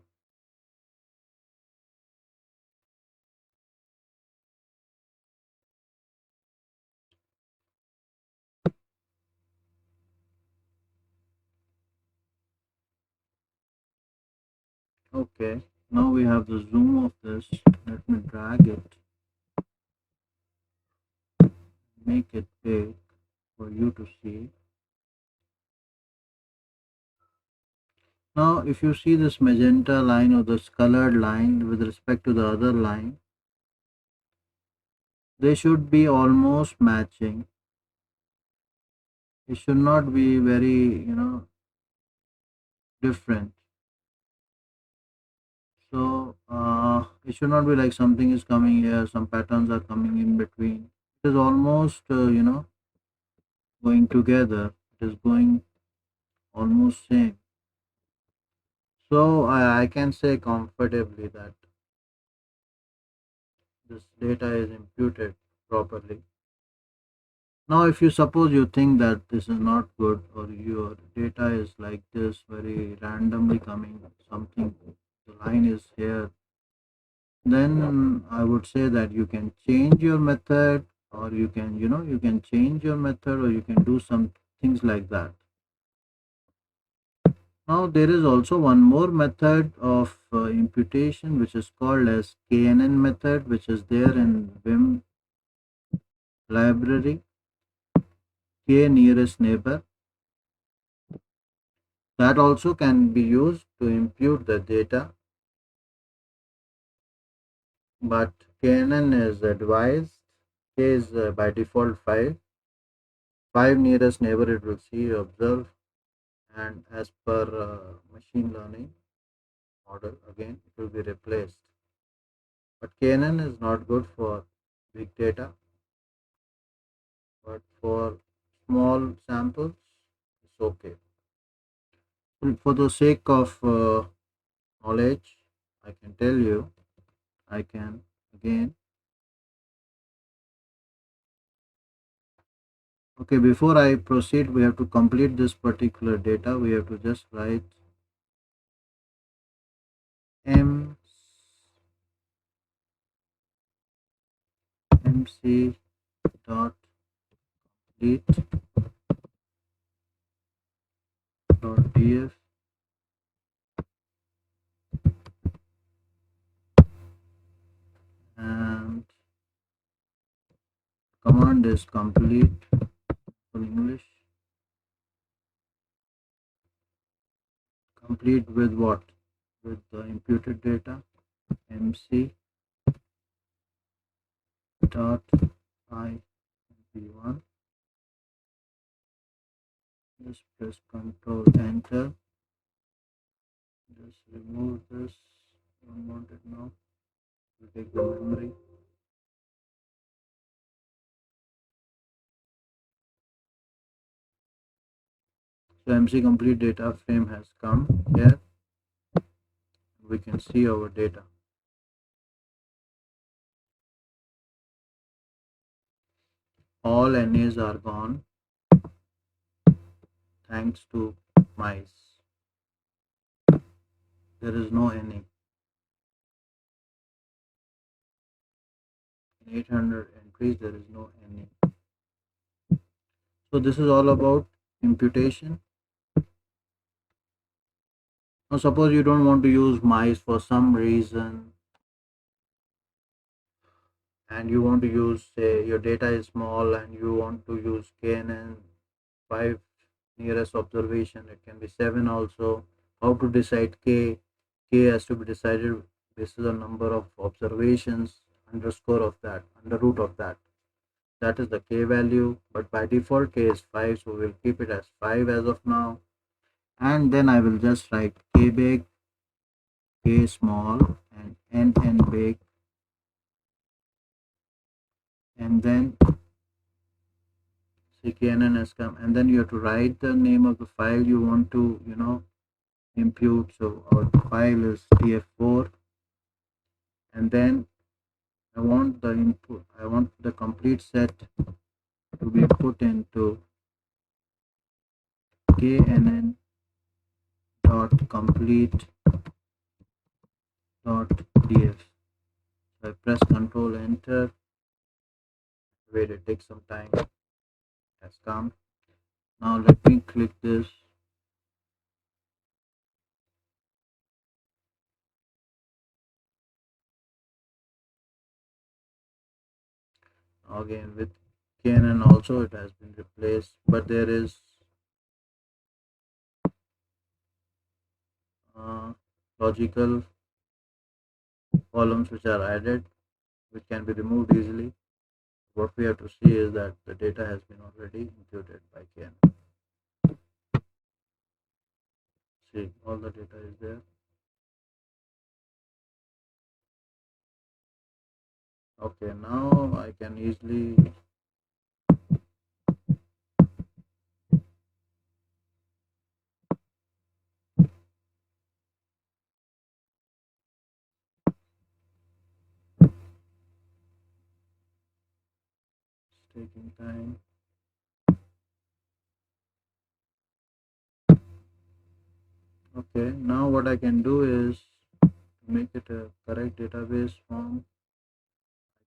Okay, now we have the zoom of this. Let me drag it, make it big for you to see. Now, if you see this magenta line or this colored line with respect to the other line, they should be almost matching. It should not be very, different. So, it should not be like something is coming here, some patterns are coming in between. It is almost, going together. It is going almost same. So, I can say comfortably that this data is imputed properly. Now, if you suppose you think that this is not good or your data is like this, very randomly coming, something, the line is here, then I would say that you can change your method, or you can change your method, or you can do some things like that. Now, there is also one more method of imputation, which is called as KNN method, which is there in Vim library, K nearest neighbor. That also can be used to impute the data, but KNN is advised. K is by default 5. 5 nearest neighbor it will see, observe, and as per machine learning model, again it will be replaced. But KNN is not good for big data, but for small samples, it's okay. For the sake of knowledge, I can tell you, I can again. Okay, before I proceed, we have to complete this particular data. We have to just write mc dot complete dot df, and command is complete for English. Complete with what? With the imputed data. Mc dot imp1. Just press Control Enter. Just remove this. Don't want it now. We'll take the memory. So MC complete data frame has come here. We can see our data. All NAs are gone thanks to mice. There is no NA. In 800 entries, there is no NA. So this is all about imputation. Now suppose you don't want to use mice for some reason, and you want to use, say, your data is small and you want to use KNN 5 nearest observation, it can be 7 also. How to decide K? K has to be decided based on number of observations, underscore of that, under root of that. That is the K value, but by default K is 5, so we'll keep it as 5 as of now. And then I will just write K big, K small, and N big, and then CKNN has come, and then you have to write the name of the file you want to impute. So our file is tf4, and then I want the complete set to be put into knn dot complete dot df. So I press Control Enter. Wait, it takes some time. It has come. Now let me click this again with knn. Also, it has been replaced, but there is uh, logical columns which are added, which can be removed easily. What we have to see is that the data has been already imputed by knn. See, all the data is there. Okay, now I can easily taking time. Okay, now what I can do is to make it a correct database form.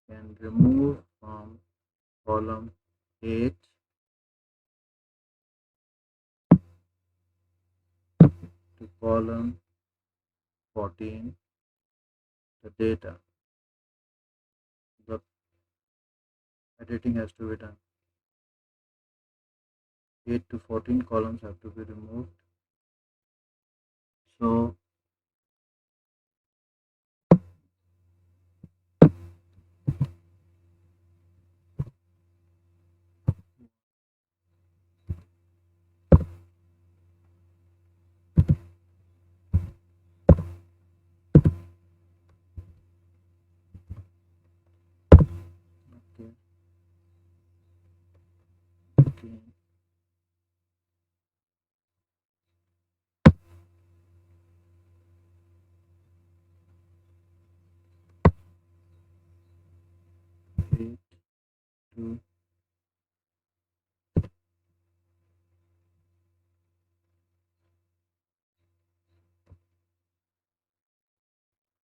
I can remove from column 8 to column 14 the data. The editing has to be done. 8 to 14 columns have to be removed. So okay, okay. Eight to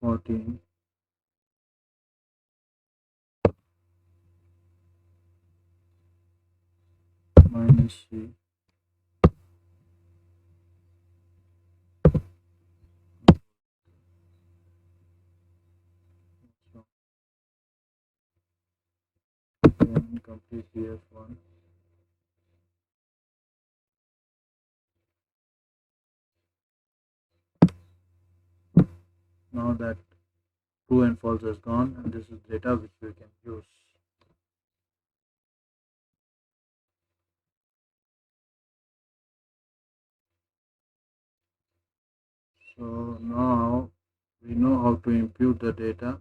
14 minus C. So then complete DF1. Now that true and false is gone, and this is data which we can use. So now we know how to impute the data.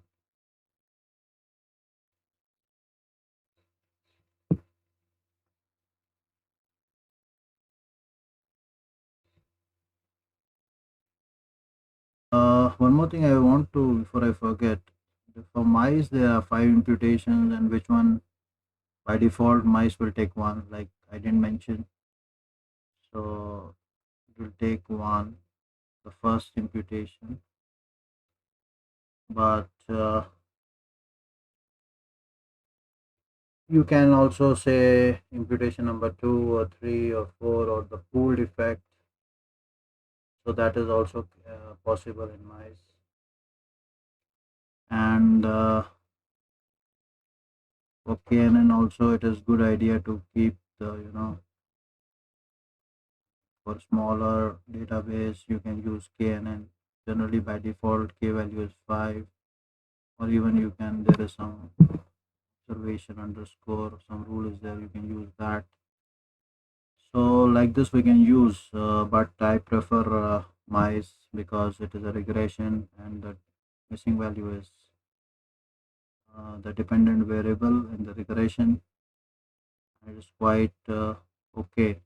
One more thing I want to, before I forget, for mice there are 5 imputations, and which one by default mice will take one, like I didn't mention. So it will take one, the first imputation, but you can also say imputation number 2 or 3 or 4 or the pooled effect. So that is also possible in mice. And okay, and then also it is good idea to keep the, for smaller database you can use knn. Generally by default k value is 5, or even you can, there is some observation underscore, some rule is there, you can use that. So like this we can use, but I prefer mice because it is a regression and the missing value is the dependent variable in the regression. It is quite okay.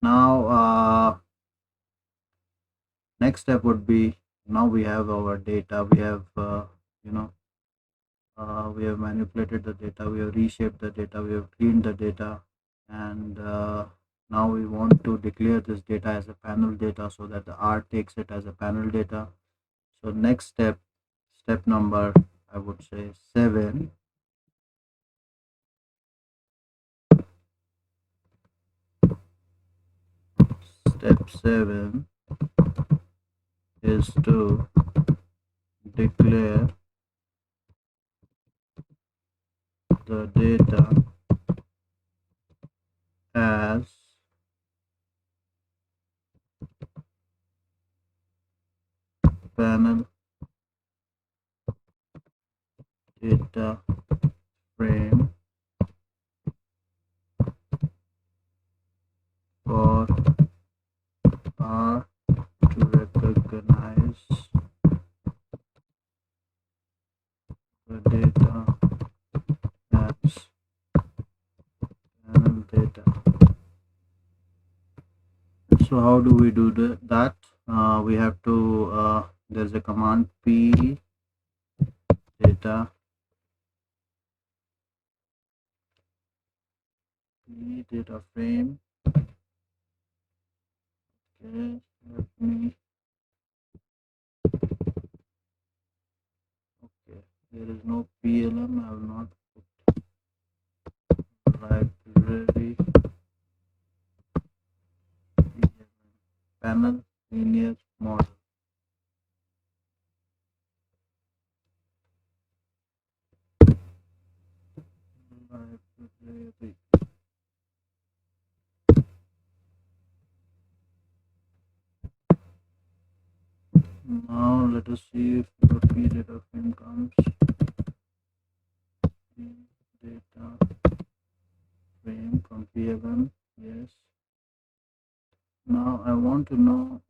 Now next step would be, now we have our data, we have you know we have manipulated the data, we have reshaped the data, we have cleaned the data, and now we want to declare this data as a panel data so that the R takes it as a panel data. So next step, step number, I would say 7, step 7 is to declare the data as panel data frame for R to recognize the data as panel data. So how do we do that? We have to, there's a command p data frame. Okay, let me, okay, there is no plm, I will not put library panel linear model. Library. Now let us see if the p data frame comes. P data frame from p11. Yes. Now I want to know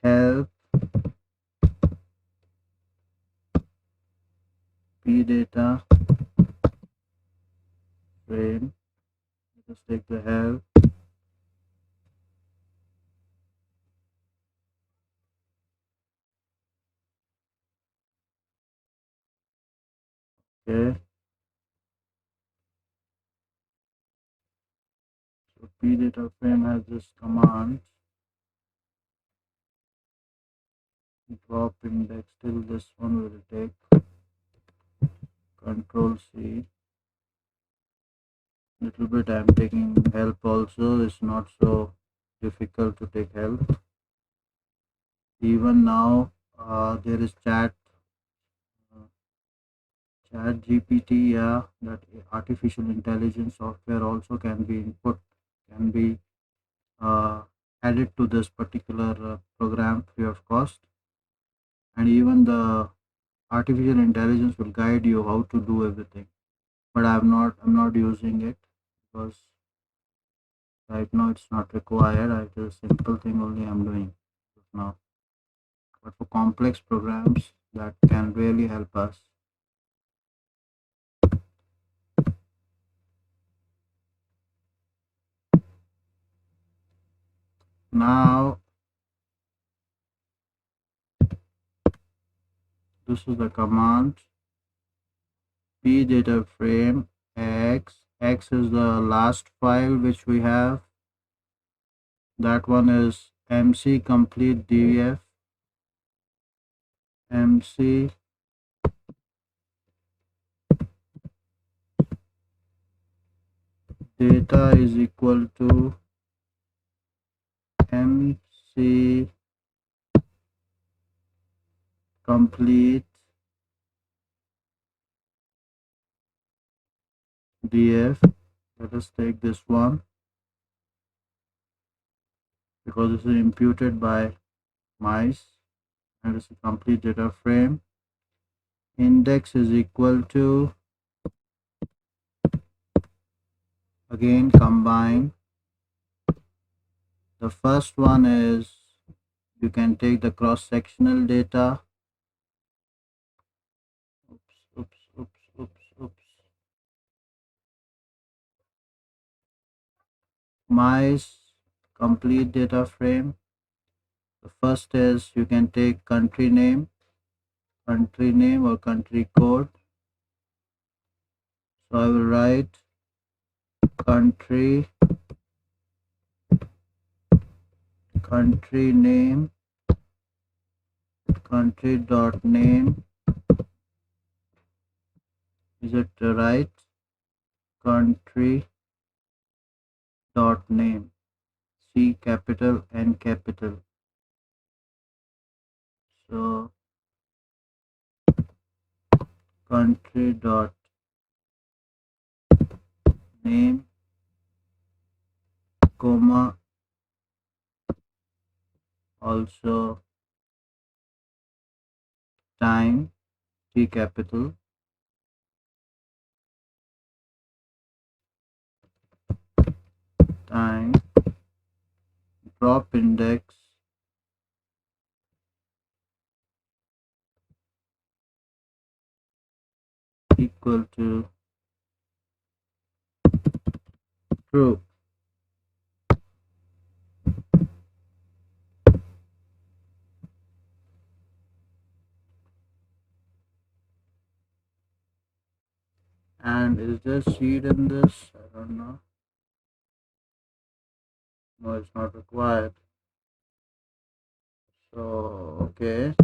help p data frame. Let us take the help. Okay. So p data frame has this command drop index till this one will take control C. Little bit I'm taking help also. It's not so difficult to take help. Even now there is chat GPT, yeah, that artificial intelligence software also can be input, can be uh, added to this particular program free of cost, and even the artificial intelligence will guide you how to do everything. But I'm not using it because right now it's not required. It's a simple thing only I'm doing now. But for complex programs, that can really help us. Now this is the command p data frame x is the last file which we have. That one is mc complete df mc data is equal to mc complete df. Let us take this one because this is imputed by mice, and it's a complete data frame. Index is equal to, again combine. The first one is, you can take the cross-sectional data. Oops. Mice complete data frame. The first is, you can take country name. country name or country code. So I will write country name, country dot name. Is it right? Country dot name, C capital N capital. So country dot name, comma, also time, T capital, time, drop index equal to true. And is there seed in this? I don't know. No, it's not required. So okay.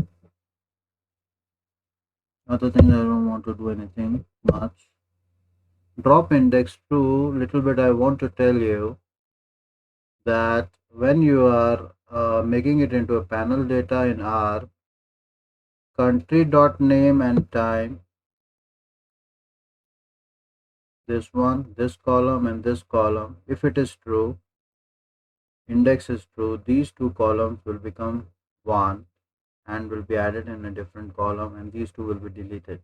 Other things I don't want to do anything much. Drop index true. Little bit I want to tell you that when you are making it into a panel data in R, country dot name and time, this one, this column and this column, if it is true, index is true, these two columns will become one and will be added in a different column, and these two will be deleted.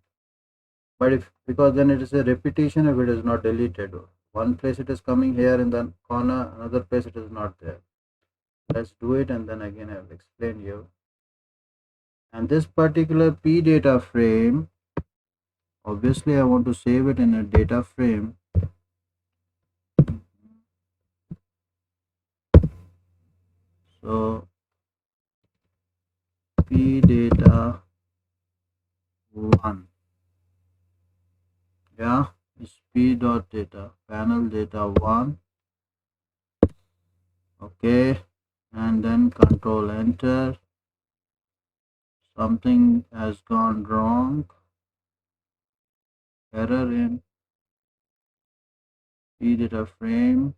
But if, because then it is a repetition if it is not deleted, one place it is coming here in the corner, another place it is not there. Let's do it and then again I will explain you. And this particular p data frame, obviously I want to save it in a data frame. So p data 1, yeah, is p dot data, panel data 1. Okay, and then control enter. Something has gone wrong. Error in p data frame.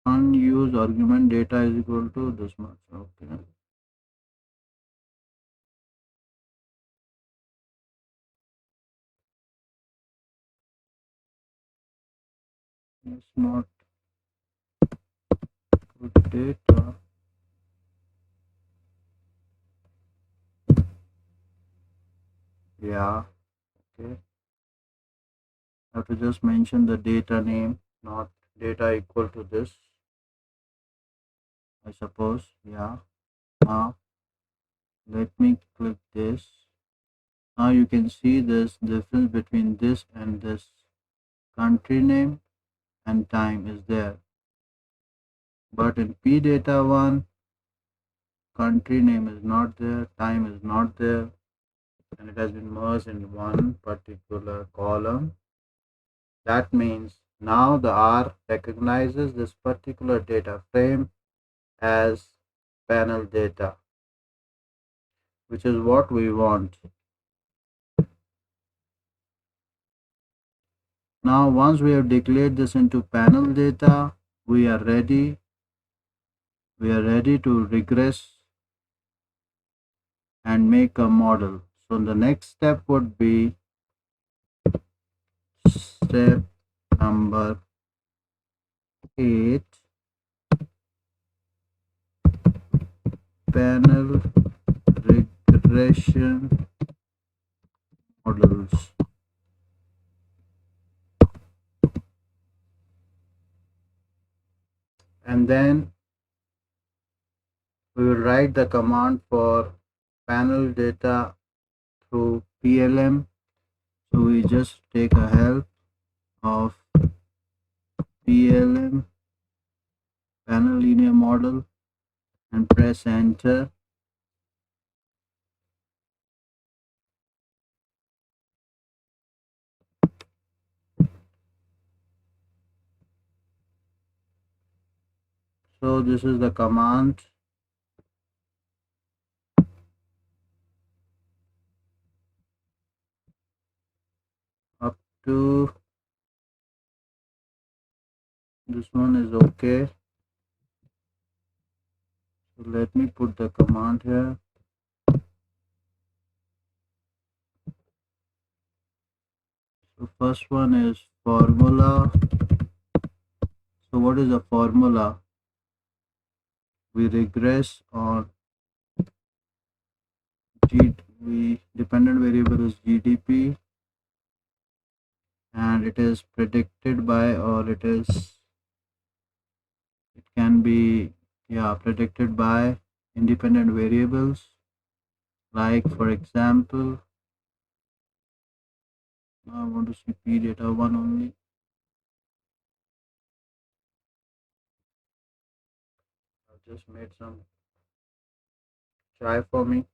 Unused argument data is equal to this much. Okay. It's not good data. Yeah. Okay. I have to just mention the data name, not data equal to this, I suppose. Yeah. Now let me click this. Now you can see this difference between this and this. Country name and time is there, but in p data 1, country name is not there, time is not there, and it has been merged in one particular column. That means now the R recognizes this particular data frame as panel data, which is what we want. Now once we have declared this into panel data, we are ready to regress and make a model. So the next step would be step number 8, panel regression models. And then we will write the command for panel data through PLM. So we just take a help of PLM, panel linear model, and press enter. So this is the command. Up to this one is okay. So let me put the command here. So first one is formula. So what is the formula? We regress on dependent variable is GDP, and it is predicted by, or it can be, yeah, predicted by independent variables. Like for example, I want to see P data 1 only. I just made some chai for me.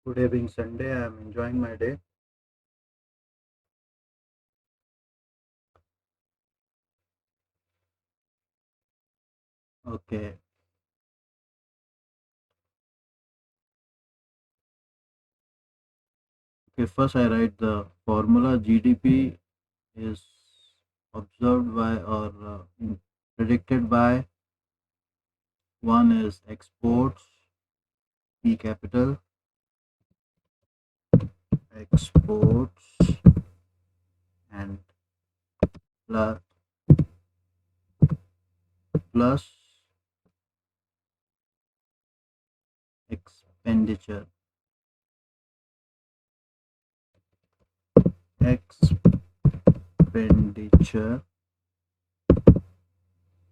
Today being Sunday, I am enjoying my day. Okay. Okay, first I write the formula. GDP is observed by, or predicted by, one is exports, P capital, exports, and plus, plus expenditure, expenditure.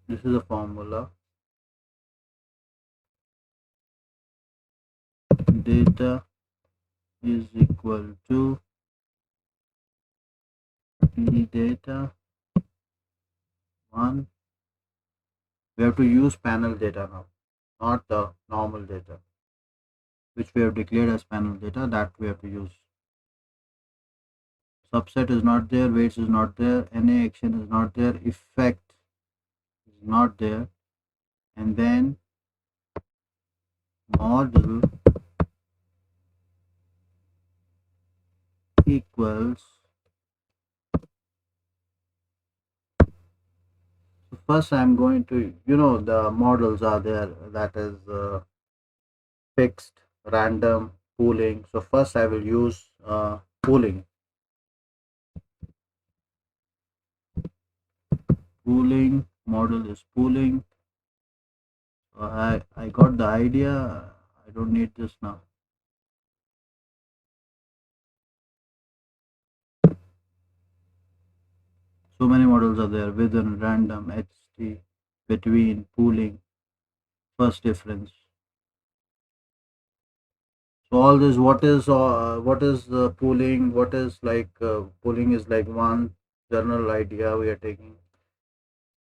This is the formula. Data is equal to P data 1. We have to use panel data now, not the normal data, which we have declared as panel data. That we have to use. Subset is not there, weights is not there, NA action is not there, effect is not there, and then model equals. So first I'm going to, the models are there, that is fixed, random, pooling. So first I will use pooling. Pooling model is pooling. I got the idea. I don't need this now. So many models are there: within, random, HT, between, pooling. First difference. So all this, what is pooling? What is like pooling is like one general idea we are taking,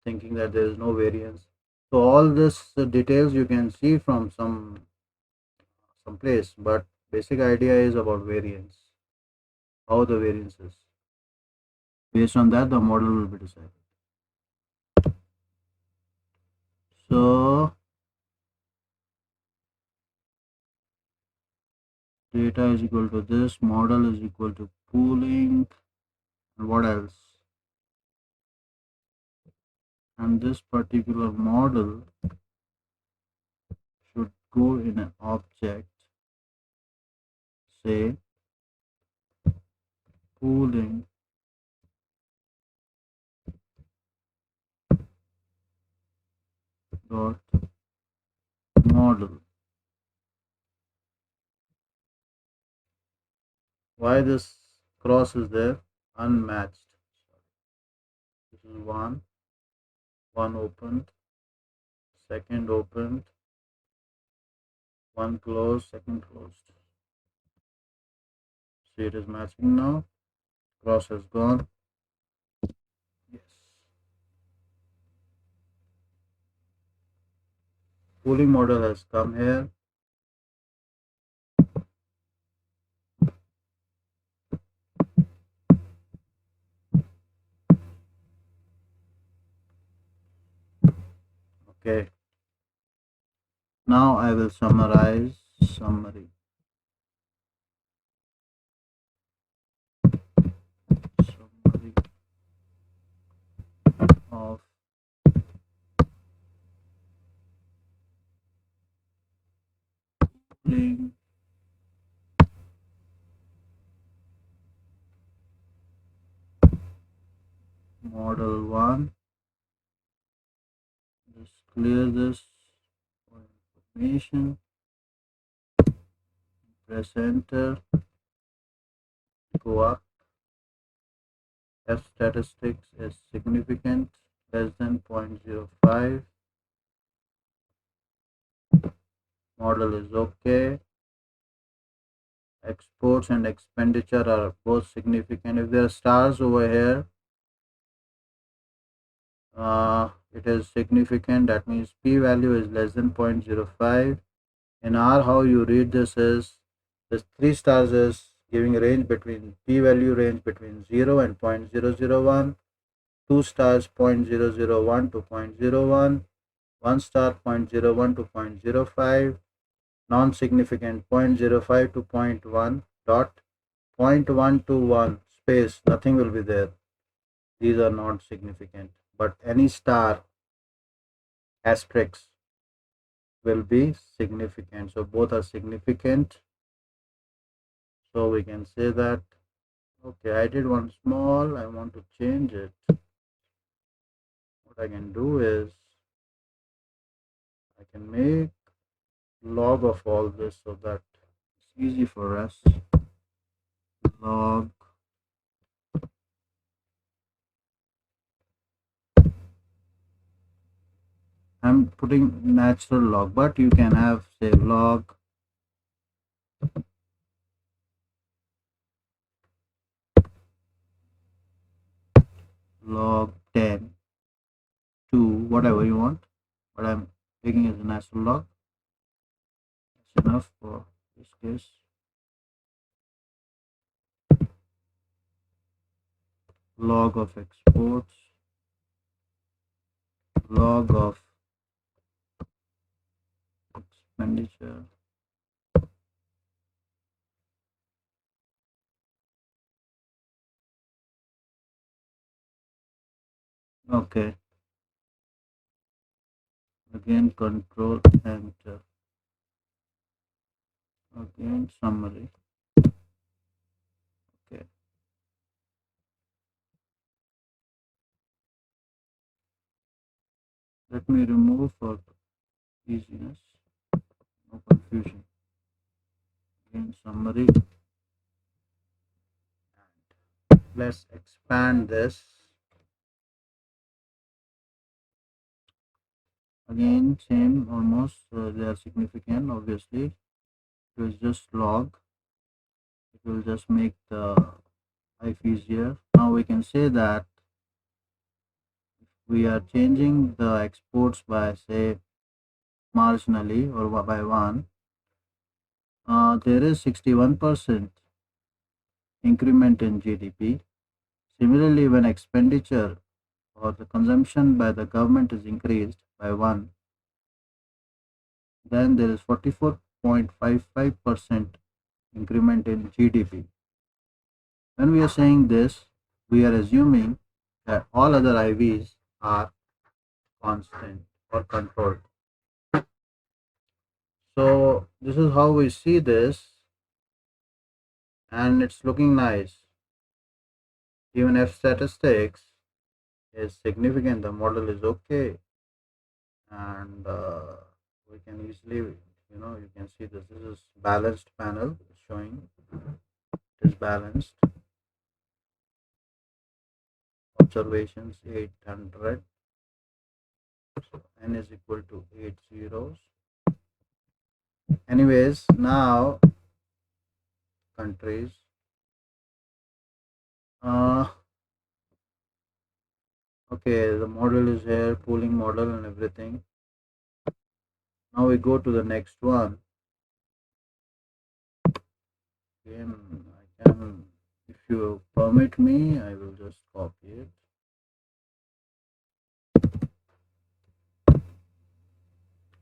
thinking that there is no variance. So all this details you can see from some place, but basic idea is about variance. How the variance is. Based on that, the model will be decided. So data is equal to this, model is equal to pooling, and what else? And this particular model should go in an object, say pooling dot model. Why this cross is there? Unmatched. This is one opened, second opened, one closed, second closed. See, it is matching now. Cross has gone. Yes. Pooling model has come here. Okay, now I will summary summary of pooling model 1. Just clear this for information. Press enter. Go up. F statistics is significant, less than 0.05. Model is okay. Exports and expenditure are both significant. If there are stars over here, it is significant. That means p value is less than 0.05. In R, how you read this is this 3 stars is giving a range between p value range between 0 and 0.001, 2 stars 0.001 to 0.01, 1 star 0.01 to 0.05, non-significant 0.05 to zero point 0.1, dot 0.1 to 1 space, nothing will be there. These are not significant, but any star asterisk will be significant. So both are significant. So we can say that, okay, I did one small, I want to change it. What I can do is I can make log of all this so that it's easy for us. Log I'm putting natural log, but you can have say log log 10 to whatever you want, but I'm taking as a natural log. That's enough for this case. Log of exports, log of expenditure, okay, again control enter, again summary, okay. Let me remove for easiness, no confusion. Again summary, let's expand this. Again same, almost they are significant. Obviously it was just log, it will just make the life easier. Now we can say that we are changing the exports by say marginally or by 1, there is 61% increment in GDP. Similarly, when expenditure or the consumption by the government is increased by 1, then there is 44.55% increment in GDP. When we are saying this, we are assuming that all other IVs are constant or controlled. So this is how we see this, and it's looking nice. Even if statistics is significant, the model is okay, and we can easily, you can see this is balanced panel showing it is balanced. Observations 800, so n is equal to 8 zeros. Anyways, now countries, okay, the model is here, pooling model and everything. Now we go to the next one. Again, I can, if you permit me, I will just copy it.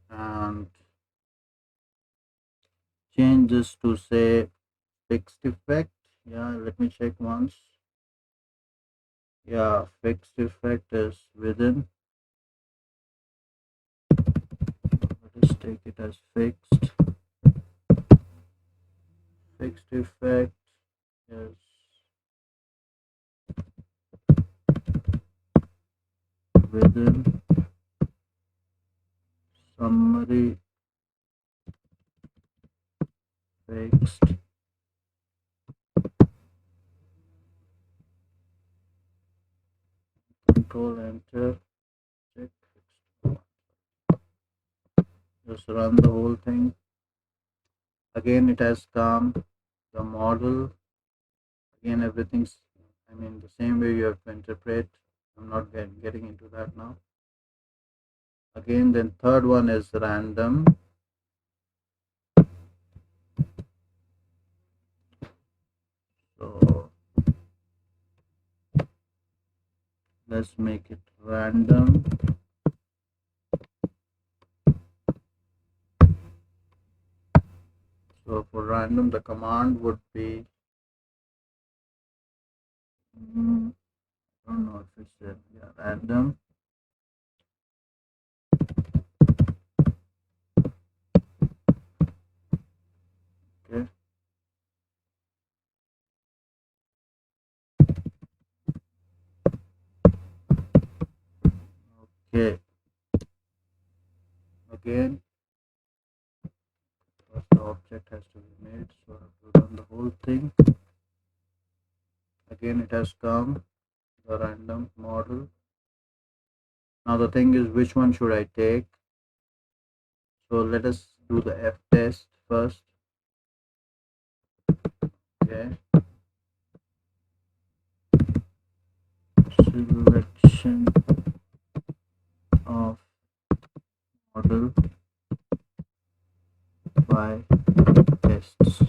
and change this to say fixed effect. Yeah, let me check once. Yeah, fixed effect is within. Let us take it as fixed. Fixed effect is within summary fixed. Control enter. Check fixed. Just run the whole thing. Again, it has come. The model. Again, everything's. I mean, the same way you have to interpret. I'm not getting into that now. Again, then third one is random. So let's make it random. So for random, the command would be, I don't know if it's there. Yeah, random. Okay. Okay. Again, first the object has to be made. So I have to run the whole thing. Again, it has come. The random model. Now the thing is, which one should I take? So let us do the F test first. Okay. Selection of model by tests.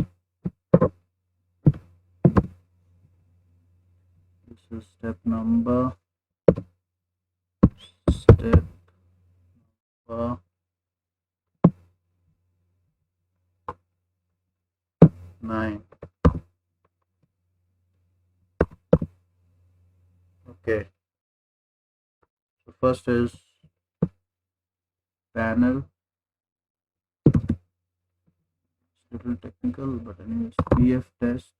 This is step number 9. Okay. So first is panel. It's a little technical, but anyways, PF test.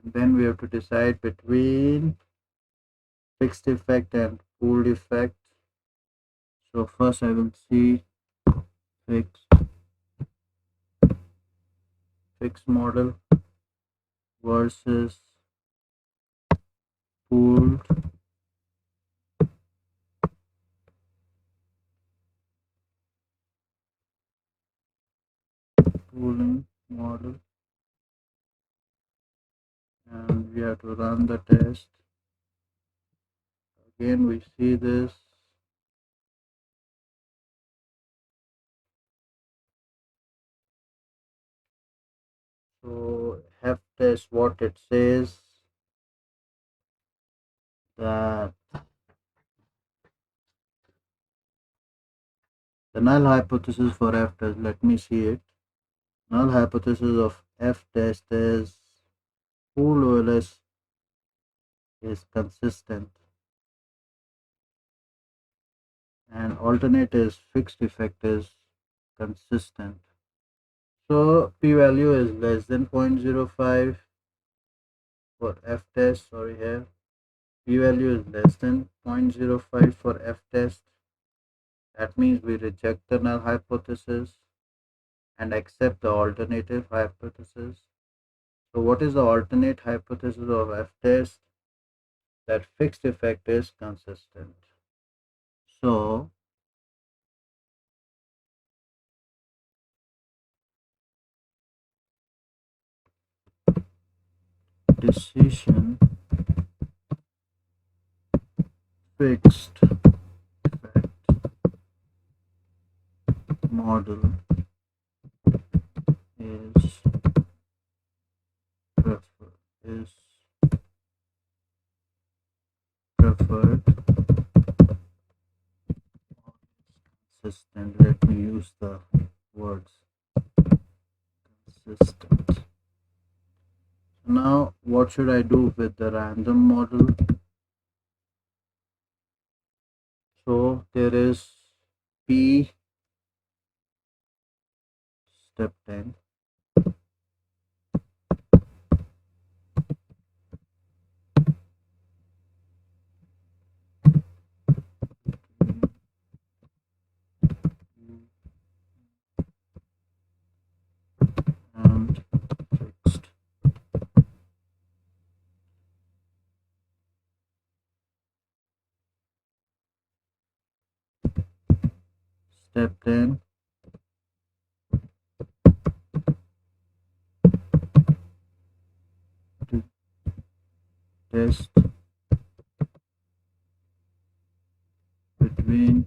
And then we have to decide between fixed effect and pooled effect. So first I will see fixed model versus pooled pooling model, and we have to run the test. Again, we see this. So F test, what it says, that the null hypothesis for F test, let me see it. Null hypothesis of F test is pooled OLS is consistent, and alternate is fixed effect is consistent. So p-value is less than 0.05 for F test. Sorry, here p-value is less than 0.05 for F test. That means we reject the null hypothesis and accept the alternative hypothesis. So what is the alternate hypothesis of F test? That fixed effect is consistent. So decision fixed effect model is preferred consistent. Let me use the words consistent. Now what should I do with the random model? So there is P step 10, and fixed. Step 10, to test between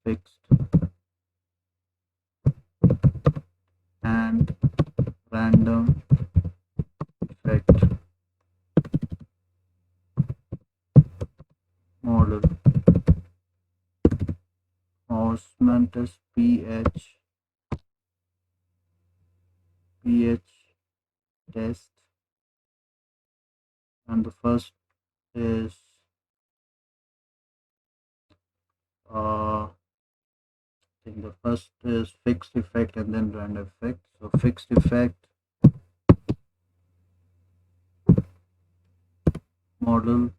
fixed and random effect model. Osman test pH test, and the first is I think the first is fixed effect and then random effect. So fixed effect model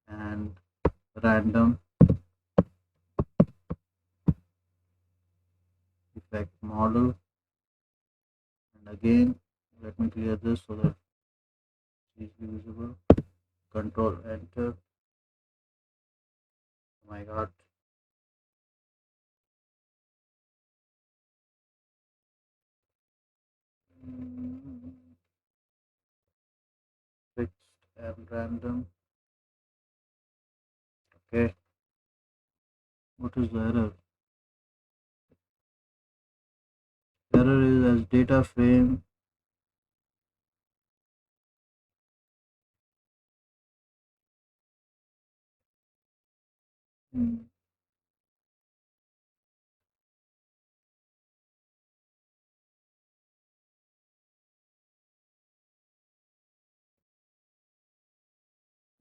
and random effect model. And again, let me clear this so that it's easily visible. Control enter. Oh my god. Fixed and random. Okay. What is the error? Error is as data frame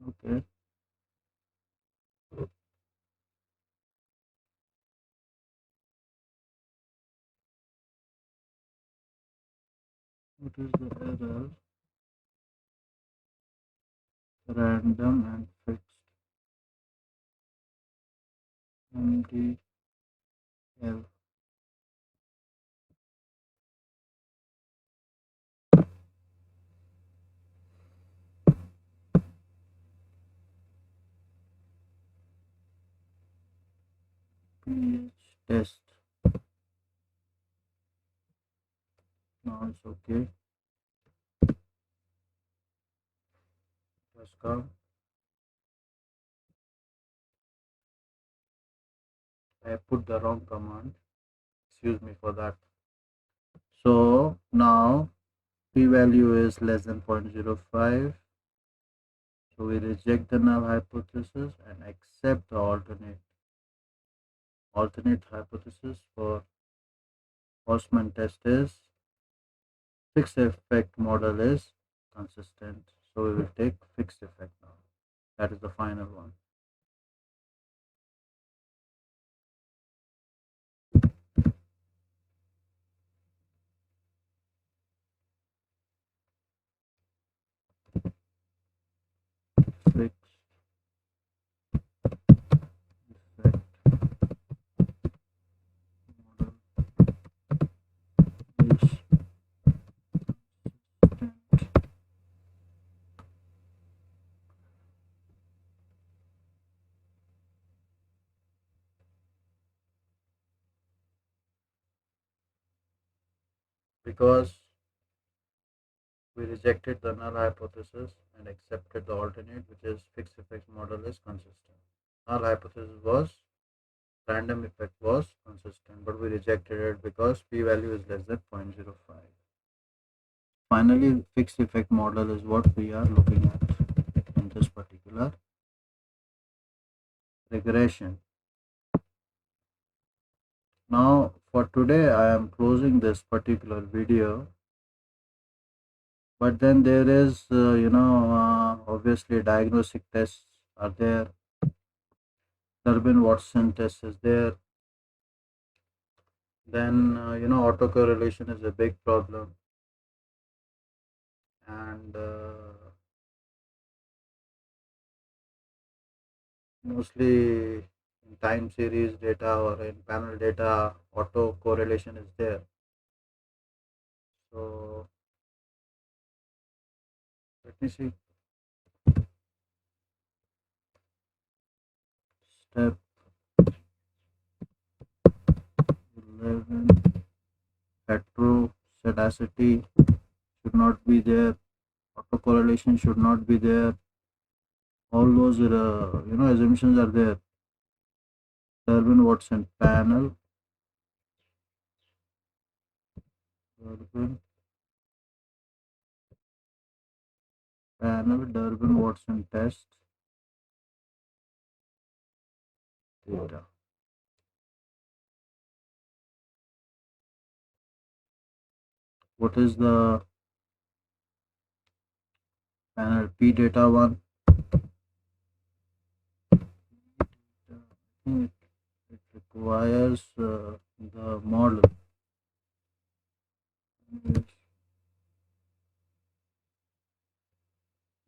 okay. What is the error? Random and fixed. MDL. pH test. Now it's okay. Let's come. I put the wrong command. Excuse me for that. So now p-value is less than 0.05. So we reject the null hypothesis and accept the alternate hypothesis for Osman test is fixed effect model is consistent. So we will take fixed effect now. That is the final one. Fixed effect model is consistent. Because we rejected the null hypothesis and accepted the alternate, which is fixed effect model is consistent. Null hypothesis was random effect was consistent, but we rejected it because p-value is less than 0.05. Finally, fixed effect model is what we are looking at. regression. Now for today I am closing this particular video, but then there is obviously diagnostic tests are there. Darwin Watson test is there. Then autocorrelation is a big problem, and mostly in time series data or in panel data auto correlation is there. So let me see. Step 11, heterosedacity should not be there, autocorrelation should not be there. All those assumptions are there. Darwin Watson panel, Darwin Darwin Watson test data. What is the panel P data one? I think it requires the model. It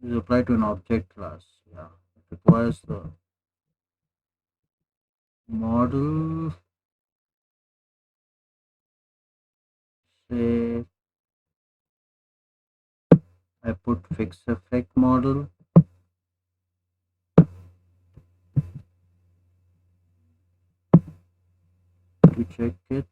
is applied to an object class. Yeah, it requires the model. Say I put fixed effect model. To check it.